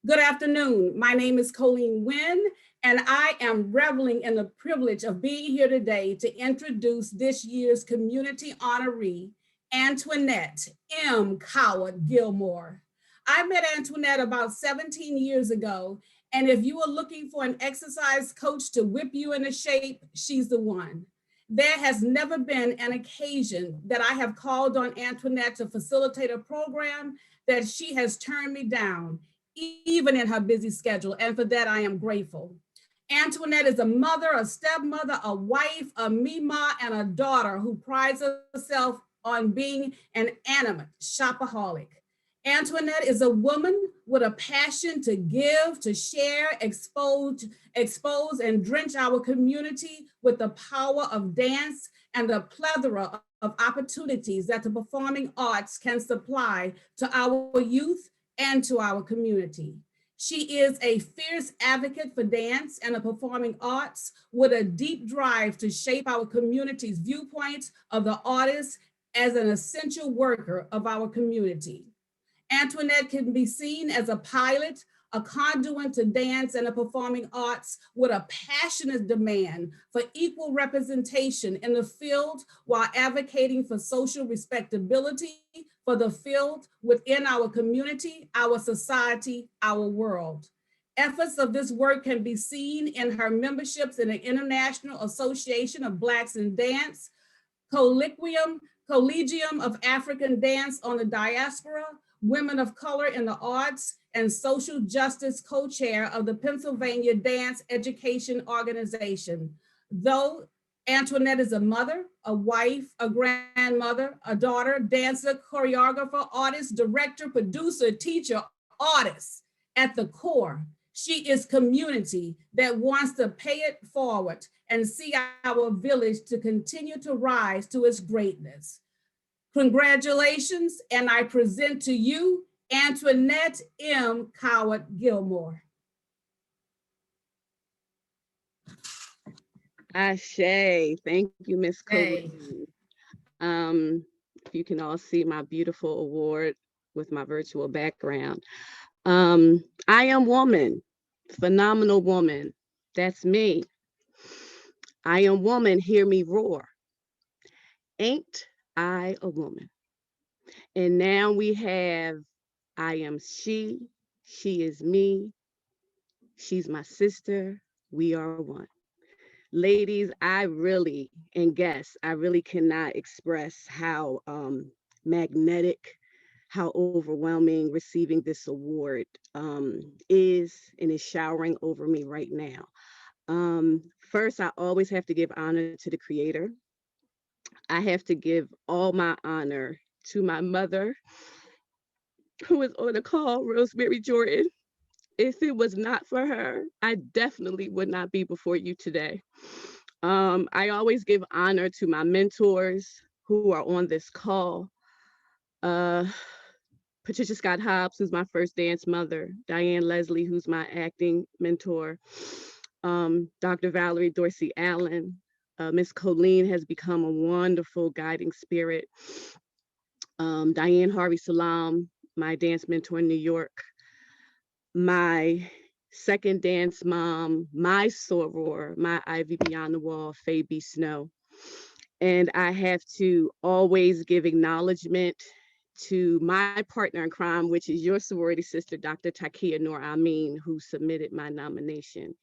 Good afternoon. My name is Colleen Wynn, and I am reveling in the privilege of being here today to introduce this year's community honoree, Antoinette M. Coward Gilmore. I met Antoinette about 17 years ago, and if you are looking for an exercise coach to whip you into shape, she's the one. There has never been an occasion that I have called on Antoinette to facilitate a program that she has turned me down, even in her busy schedule, and for that I am grateful. Antoinette is a mother, a stepmother, a wife, a mima, and a daughter who prides herself on being an animate shopaholic. Antoinette is a woman with a passion to give, to share, expose, and drench our community with the power of dance and the plethora of opportunities that the performing arts can supply to our youth and to our community. She is a fierce advocate for dance and the performing arts with a deep drive to shape our community's viewpoints of the artist as an essential worker of our community. Antoinette can be seen as a pilot, a conduit to dance and the performing arts with a passionate demand for equal representation in the field while advocating for social respectability for the field within our community, our society, our world. Efforts of this work can be seen in her memberships in the International Association of Blacks in Dance, Collegium of African Dance on the Diaspora, Women of Color in the Arts, and Social Justice Co-Chair of the Pennsylvania Dance Education Organization. Though Antoinette is a mother, a wife, a grandmother, a daughter, dancer, choreographer, artist, director, producer, teacher, artist, at the core, she is community that wants to pay it forward and see our village to continue to rise to its greatness. Congratulations, and I present to you Antoinette M. Coward Gilmore. Ashe, thank you, Miss Colleen. You can all see my beautiful award with my virtual background. I am woman, phenomenal woman. That's me. I am woman, hear me roar. Ain't I a woman? And now we have, I am she is me, she's my sister, we are one. Ladies, I really cannot express how magnetic, how overwhelming receiving this award is and is showering over me right now. First, I always have to give honor to the Creator. I have to give all my honor to my mother, who is on the call, Rosemary Jordan. If it was not for her, I definitely would not be before you today. I always give honor to my mentors who are on this call. Patricia Scott Hobbs, who's my first dance mother, Diane Leslie, who's my acting mentor, Dr. Valerie Dorsey Allen, Miss Colleen has become a wonderful guiding spirit. Diane Harvey Salam, my dance mentor in New York, my second dance mom, my soror, my Ivy Beyond the Wall, Faye B. Snow. And I have to always give acknowledgement to my partner in crime, which is your sorority sister, Dr. Takia Noor Amin, who submitted my nomination.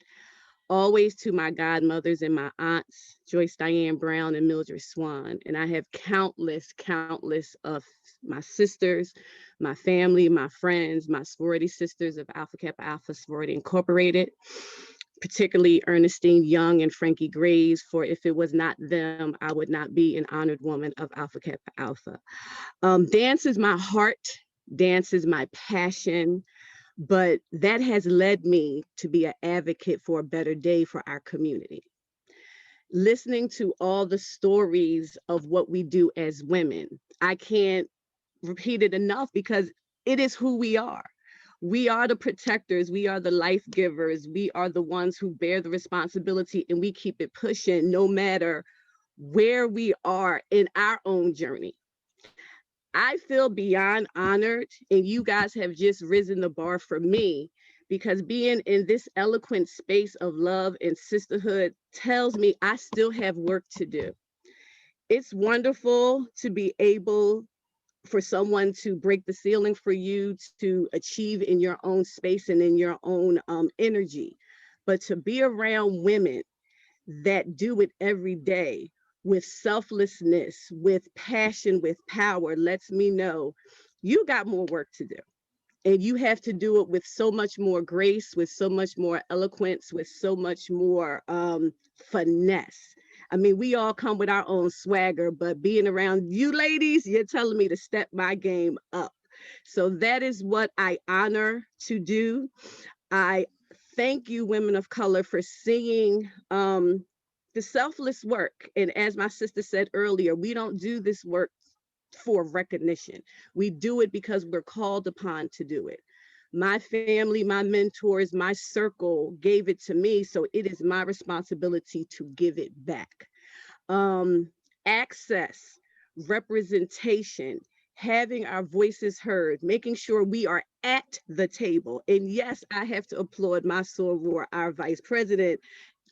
Always to my godmothers and my aunts, Joyce Diane Brown and Mildred Swan. And I have countless of my sisters, my family, my friends, my sorority sisters of Alpha Kappa Alpha Sorority Incorporated, particularly Ernestine Young and Frankie Graves, for if it was not them, I would not be an honored woman of Alpha Kappa Alpha. Dance is my heart, dance is my passion, but that has led me to be an advocate for a better day for our community. Listening to all the stories of what we do as women, I can't repeat it enough because it is who we are. We are the protectors, we are the life givers, we are the ones who bear the responsibility, and we keep it pushing no matter where we are in our own journey. I feel beyond honored, and you guys have just risen the bar for me, because being in this eloquent space of love and sisterhood tells me I still have work to do. It's wonderful to be able for someone to break the ceiling for you to achieve in your own space and in your own energy, but to be around women that do it every day with selflessness, with passion, with power, lets me know you got more work to do. And you have to do it with so much more grace, with so much more eloquence, with so much more finesse. I mean, we all come with our own swagger, but being around you ladies, you're telling me to step my game up. So that is what I honor to do. I thank you, women of color, for seeing the selfless work. And as my sister said earlier, we don't do this work for recognition. We do it because we're called upon to do it. My family, my mentors, my circle gave it to me, so it is my responsibility to give it back. Access, representation, having our voices heard, making sure we are at the table. And yes, I have to applaud my soror, our Vice President,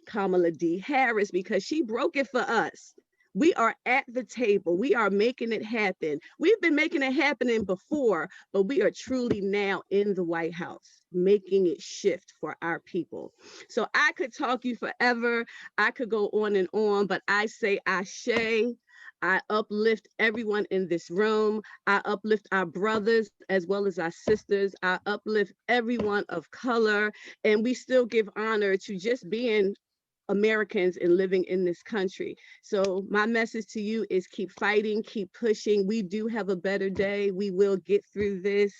Kamala D. Harris, because she broke it for us. We are at the table. We are making it happen. We've been making it happen before, but we are truly now in the White House, making it shift for our people. So I could talk you forever. I could go on and on, but I say ashe. I uplift everyone in this room. I uplift our brothers as well as our sisters. I uplift everyone of color. And we still give honor to just being Americans and living in this country. So my message to you is keep fighting, keep pushing. We do have a better day. We will get through this.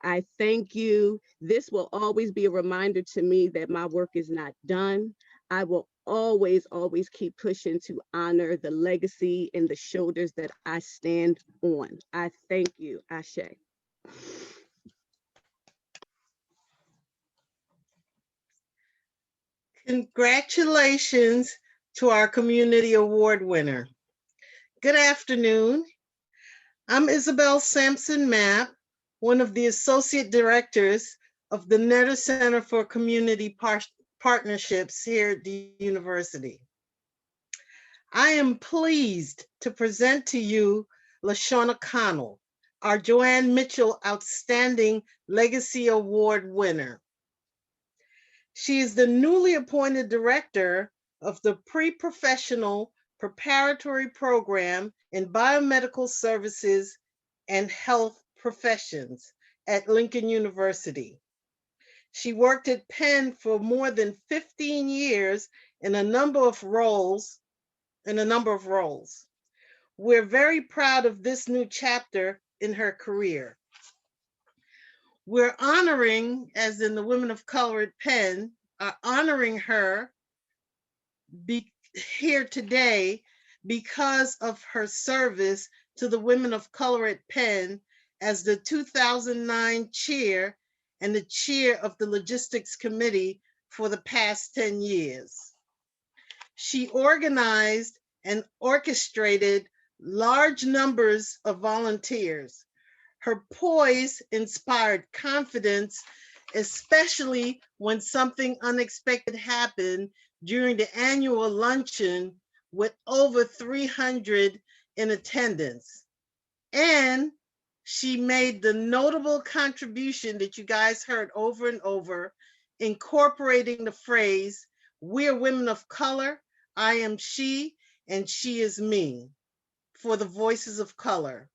I thank you. This will always be a reminder to me that my work is not done. I will always, always keep pushing to honor the legacy and the shoulders that I stand on. I thank you. Ashe. Congratulations to our community award winner. Good afternoon. I'm Isabel Sampson Mapp, one of the associate directors of the Netter Center for Community Partnerships here at the university. I am pleased to present to you LaShawna Connell, our Joanne Mitchell Outstanding Legacy Award winner. She is the newly appointed director of the Pre-Professional Preparatory Program in Biomedical Services and Health Professions at Lincoln University. She worked at Penn for more than 15 years in a number of roles. We're very proud of this new chapter in her career. We're honoring, as in the Women of Color at Penn, are honoring her here today because of her service to the women of color at Penn as the 2009 chair and the chair of the logistics committee for the past 10 years. She organized and orchestrated large numbers of volunteers. Her poise inspired confidence, especially when something unexpected happened during the annual luncheon with over 300 in attendance. And she made the notable contribution that you guys heard over and over, incorporating the phrase, "We're women of color, I am she, and she is me," for the voices of color.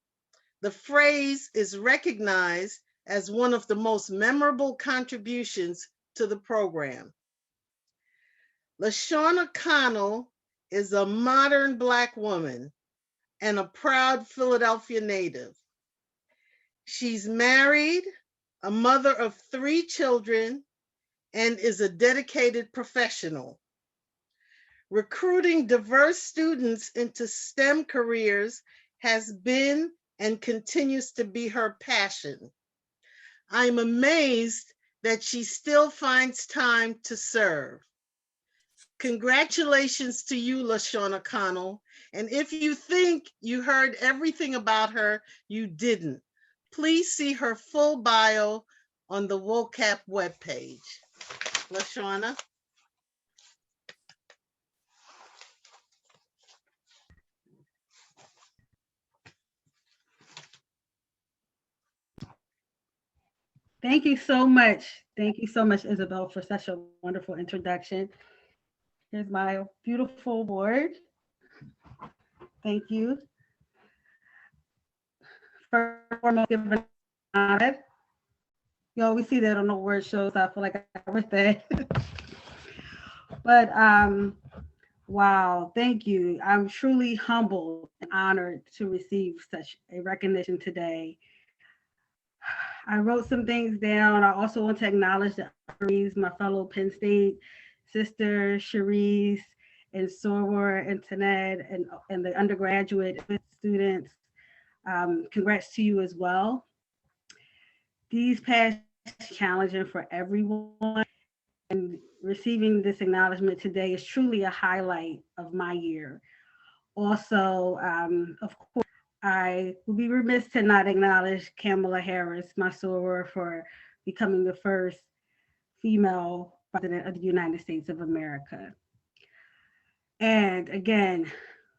The phrase is recognized as one of the most memorable contributions to the program. LaShawna Connell is a modern Black woman and a proud Philadelphia native. She's married, a mother of 3 children, and is a dedicated professional. Recruiting diverse students into STEM careers has been and continues to be her passion. I'm amazed that she still finds time to serve. Congratulations to you, LaShawna Connell. And if you think you heard everything about her, you didn't. Please see her full bio on the Wocap webpage. LaShawna. Thank you so much. Thank you so much, Isabel, for such a wonderful introduction. Here's my beautiful award. Thank you. First and foremost, give an honor. You always see that on the award shows. I feel like I with that. But Wow, thank you. I'm truly humbled and honored to receive such a recognition today. I wrote some things down. I also want to acknowledge the honorees, my fellow Penn State sisters, Cherise and Soror, Antoinette, and the undergraduate students. Congrats to you as well. These past challenging for everyone, and receiving this acknowledgement today is truly a highlight of my year. Also, of course, I would be remiss to not acknowledge Kamala Harris, my soror, for becoming the first female president of the United States of America. And again,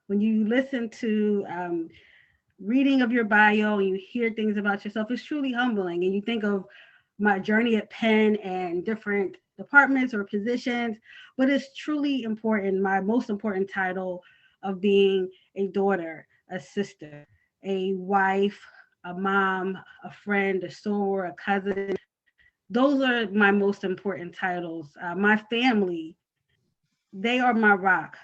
when you listen to reading of your bio and you hear things about yourself, it's truly humbling. And you think of my journey at Penn and different departments or positions, but it's truly important, my most important title of being a daughter, a sister, a wife, a mom, a friend, a soror, a cousin. Those are my most important titles. My family, they are my rock.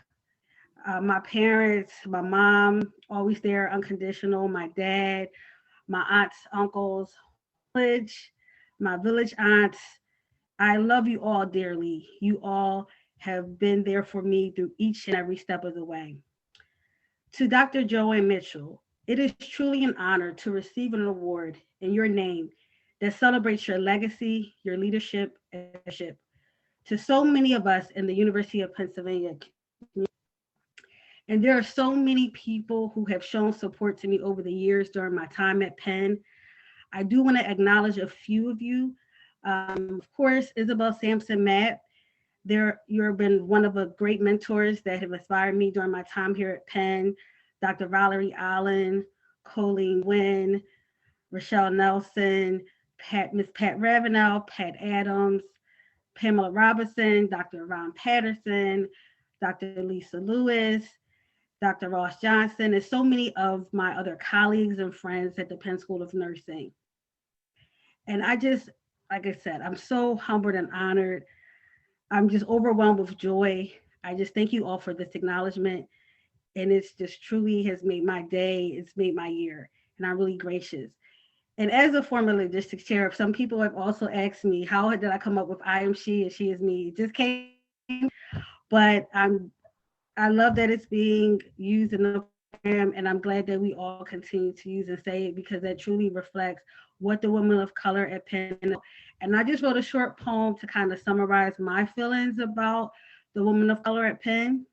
My parents, my mom, always there, unconditional. My dad, my aunts, uncles, my village aunts. I love you all dearly. You all have been there for me through each and every step of the way. To Dr. Joanne Mitchell, it is truly an honor to receive an award in your name that celebrates your legacy, your leadership, and leadership. To so many of us in the University of Pennsylvania, and there are so many people who have shown support to me over the years during my time at Penn. I do want to acknowledge a few of you. Of course, Isabel Sampson Matt, you've been one of the great mentors that have inspired me during my time here at Penn. Dr. Valerie Allen, Colleen Wynn, Rochelle Nelson, Miss Pat Ravenel, Pat Adams, Pamela Robinson, Dr. Ron Patterson, Dr. Lisa Lewis, Dr. Ross Johnson, and so many of my other colleagues and friends at the Penn School of Nursing. And I just, like I said, I'm so humbled and honored. I'm just overwhelmed with joy. I just thank you all for this acknowledgement. And it's just truly has made my day, it's made my year, and I'm really gracious. And as a former logistics chair, some people have also asked me, how did I come up with I am she and she is me? It just came, but I love that it's being used in the program, and I'm glad that we all continue to use and say it because that truly reflects what the women of color at Penn. And I just wrote a short poem to kind of summarize my feelings about the women of color at Penn.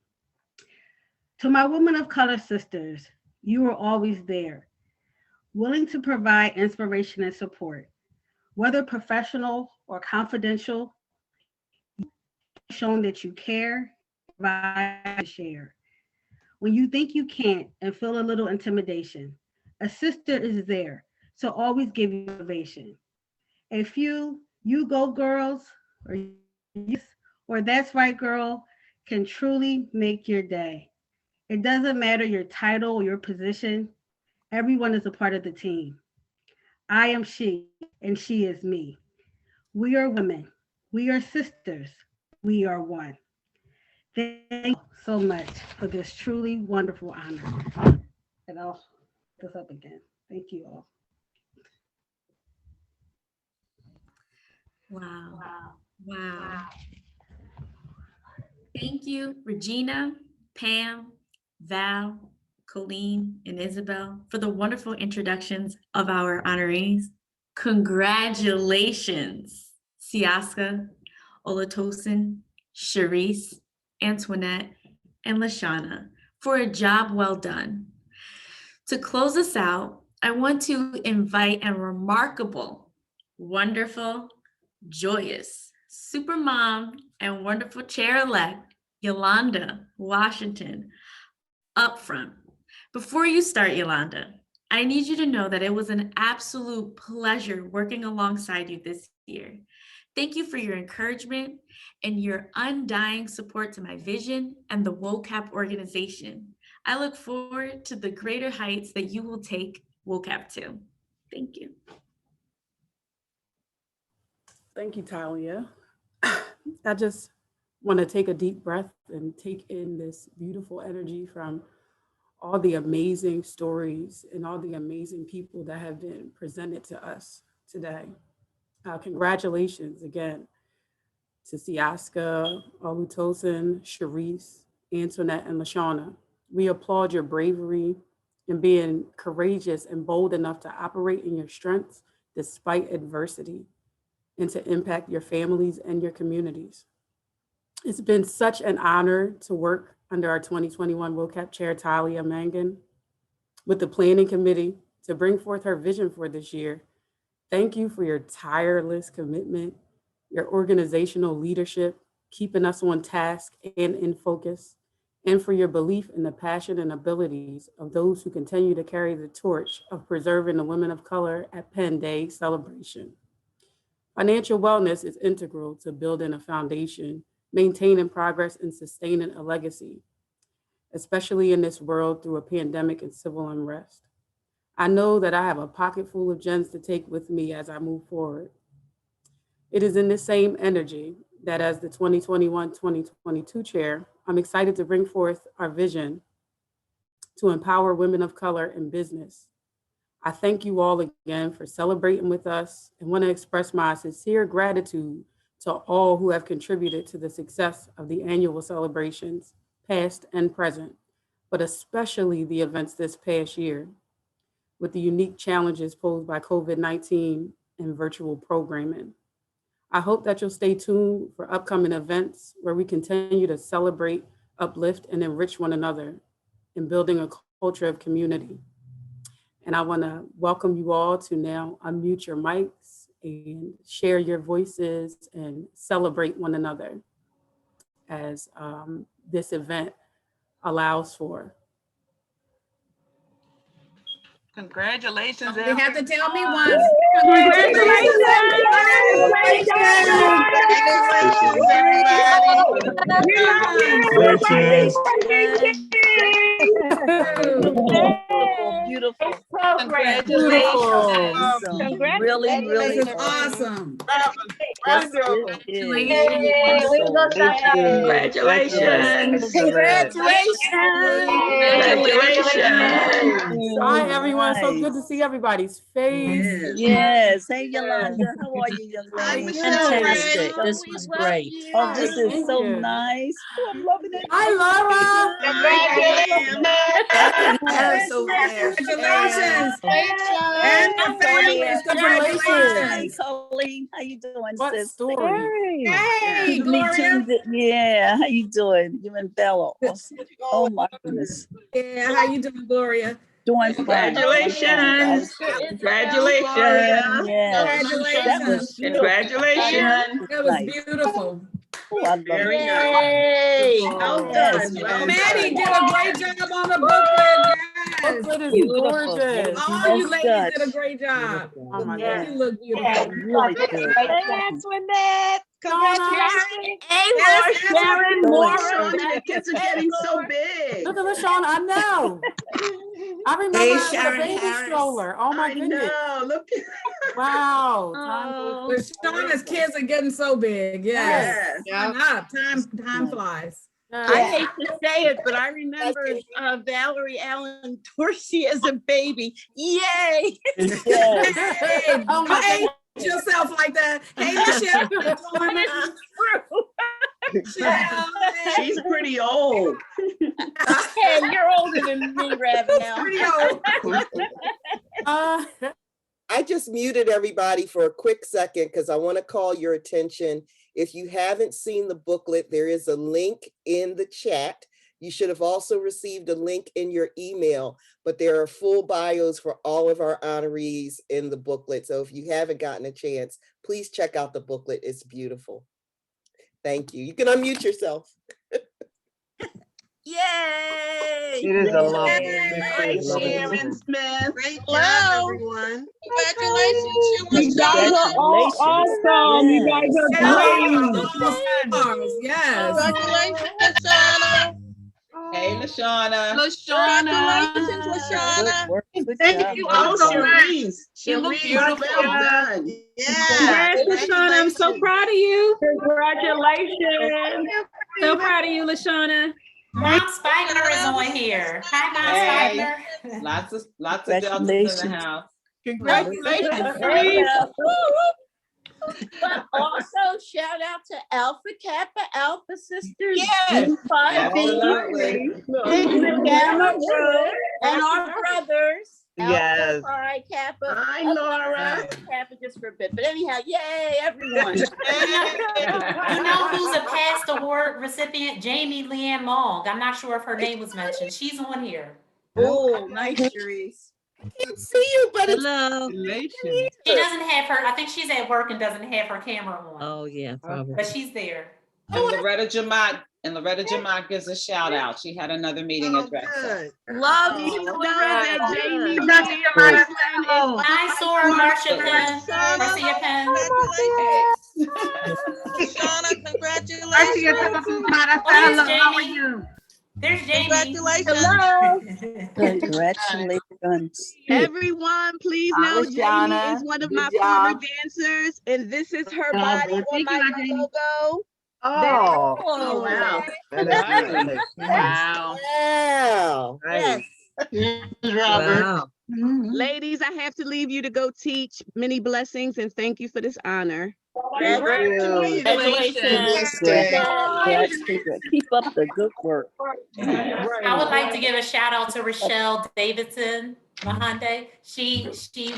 To my women of color sisters, you were always there, willing to provide inspiration and support, whether professional or confidential. Shown that you care, provide, share. When you think you can't and feel a little intimidation, a sister is there, so always give you motivation. A few "you go girls" or "yes" or "that's right girl" can truly make your day. It doesn't matter your title or your position, everyone is a part of the team. I am she and she is me. We are women, we are sisters, we are one. Thank you so much for this truly wonderful honor. And I'll put this up again. Thank you all. Wow. Wow. Thank you, Regina, Pam, Val, Colleen, and Isabel for the wonderful introductions of our honorees. Congratulations, Siaska, Olatosin, Cherise, Antoinette, and Lashana for a job well done. To close us out, I want to invite a remarkable, wonderful, joyous, super mom, and wonderful chair-elect, Yolanda Washington, up front. Before you start, Yolanda, I need you to know that it was an absolute pleasure working alongside you this year. Thank you for your encouragement and your undying support to my vision and the Wocap organization. I look forward to the greater heights that you will take Wocap to. Thank you. Thank you, Thalia. I just want to take a deep breath and take in this beautiful energy from all the amazing stories and all the amazing people that have been presented to us today. Congratulations again to Siaska, Olutosin, Sharice, Antoinette, and Lashana. We applaud your bravery in being courageous and bold enough to operate in your strengths despite adversity and to impact your families and your communities. It's been such an honor to work under our 2021 Wocap Chair, Thalia Mangan, with the Planning Committee to bring forth her vision for this year. Thank you for your tireless commitment, your organizational leadership, keeping us on task and in focus, and for your belief in the passion and abilities of those who continue to carry the torch of preserving the women of color at Penn Day celebration. Financial wellness is integral to building a foundation, maintaining progress, and sustaining a legacy, especially in this world through a pandemic and civil unrest. I know that I have a pocket full of gems to take with me as I move forward. It is in this same energy that as the 2021-2022 chair, I'm excited to bring forth our vision to empower women of color in business. I thank you all again for celebrating with us and want to express my sincere gratitude to all who have contributed to the success of the annual celebrations, past and present, but especially the events this past year, with the unique challenges posed by COVID-19 and virtual programming. I hope that you'll stay tuned for upcoming events where we continue to celebrate, uplift, and enrich one another in building a culture of community. And I want to welcome you all to now unmute your mics and share your voices and celebrate one another as this event allows for. Congratulations. You have to tell me once. Congratulations. Beautiful. Congratulations. Really, really This is awesome. Congratulations. Hi, everyone. So good to see everybody's face. Yes. Hey, Yolanda. How are you, young lady? Fantastic. This was great. Oh, this is so nice. Oh, I'm loving it. Hi, Laura. Congratulations. And your families. Congratulations. Colleen, how you doing, What sis? story? Hey, Me Gloria. too. Yeah, how you doing? You and Bella. Oh my goodness. Yeah, how you doing, Gloria? Doing fine. Congratulations. Congratulations. Yes. That was beautiful. Congratulations. That was beautiful. Oh, I love Very it. nice. Well done. Well Maddie did a great job on the booklet. Yes. Booklet is Beautiful. gorgeous. All you Yes, ladies Dutch. did a great job. Oh my God. You look beautiful. Really good. Antoinette, congratulations. Yes, Sharon, Maura, your kids are getting so big. Look at LaShawn, I know. I remember Hey, her with a Sharon baby Harris. stroller. Oh my goodness. No, look. Wow. Shauna's kids are getting so big. Yes. Why not? Time flies. I hate to say it, but I remember Valerie Allen Dorsey as a baby. Yay! Hey, Oh my hate yourself like that. Hey, Michelle. She's pretty old. Hey, you're older than me right now. Pretty old. I just muted everybody for a quick second because I want to call your attention. If you haven't seen the booklet, there is a link in the chat. You should have also received a link in your email, but there are full bios for all of our honorees in the booklet. So if you haven't gotten a chance, please check out the booklet. It's beautiful. Thank you. You can unmute yourself. Yay! It is a lovely Sharon Smith. Great job, everyone. Congratulations. You guys are all awesome. You guys are great. Yes. Congratulations, Lashana. Hey, Lashana. Congratulations, Lashana. Thank you also, Sharice. She looked beautiful. Well done. Yeah. Lashana, I'm so proud of you. Congratulations. So proud of you, Lashana. Mom Spiker is on here. Hi, Mom Hey, Spiker. lots of deltas in the house. Congratulations, Hey, But also shout out to Alpha Kappa Alpha Sisters, Yes. Phi absolutely. Sigma Gamma Rho, and our brothers. Yes. Alpha Phi Kappa. Hi, Alpha Laura. Phi Kappa just for a bit. But anyhow, yay, everyone. You know who's a past award recipient? Jamie Leanne Long. I'm not sure if her name was mentioned. She's on here. Oh, nice, Cherise. I can't see you, but it's Hello. She doesn't have her, I think she's at work and doesn't have her camera on. Oh, yeah, probably. But she's there. And Loretta Jamont gives a shout out. She had another meeting address. So. Love you, you, know that Jamie. Hi, Sora, Marcia Penn, Marcia Penn. Shauna, congratulations. There's Jamie. There's Jamie. Congratulations. Congratulations. Everyone, please know Jamie is one of my former dancers, and this is her body on my logo. Oh, wow. Wow. Yes. Robert. Wow. Ladies, I have to leave you to go teach. Many blessings and thank you for this honor. Congratulations. Keep up the good work. I would like to give a shout out to Rochelle Davidson Mahande. She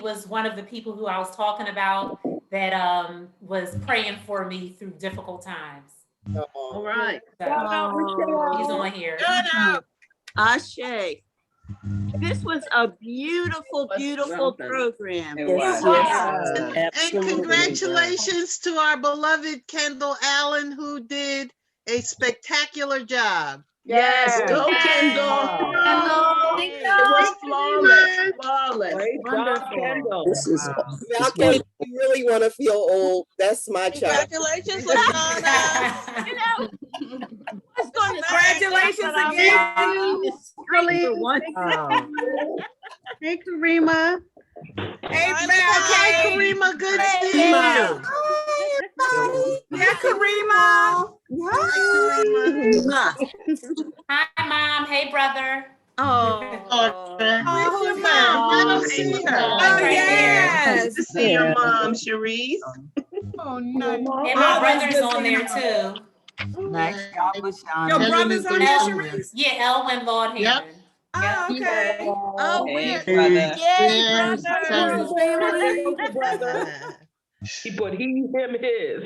was one of the people who I was talking about that was praying for me through difficult times. All right. So, she's on here. Ashe. This was a beautiful, beautiful program. And congratulations to our beloved Kendall Allen, who did a spectacular job. Yes, go Kendall. It was flawless. Wonderful. This is you really want to feel old. That's my child. Congratulations, LaShawna. You know, Congratulations again. Hey, Karima. Hey, Karima. Good to see you. Yeah, Karima. Hi, Mom. Hey, brother. Who's your mom? I don't see her. Oh, yes. Good to see your mom, Cherise. Oh, no. And my brother's on there too. Nice job, LaShawna. Your brother's on there, Cherise? Yeah, Elwin Lord Yep. Hammond. Oh, okay. Oh, Hey, we're brother. brother. He put he, him, his.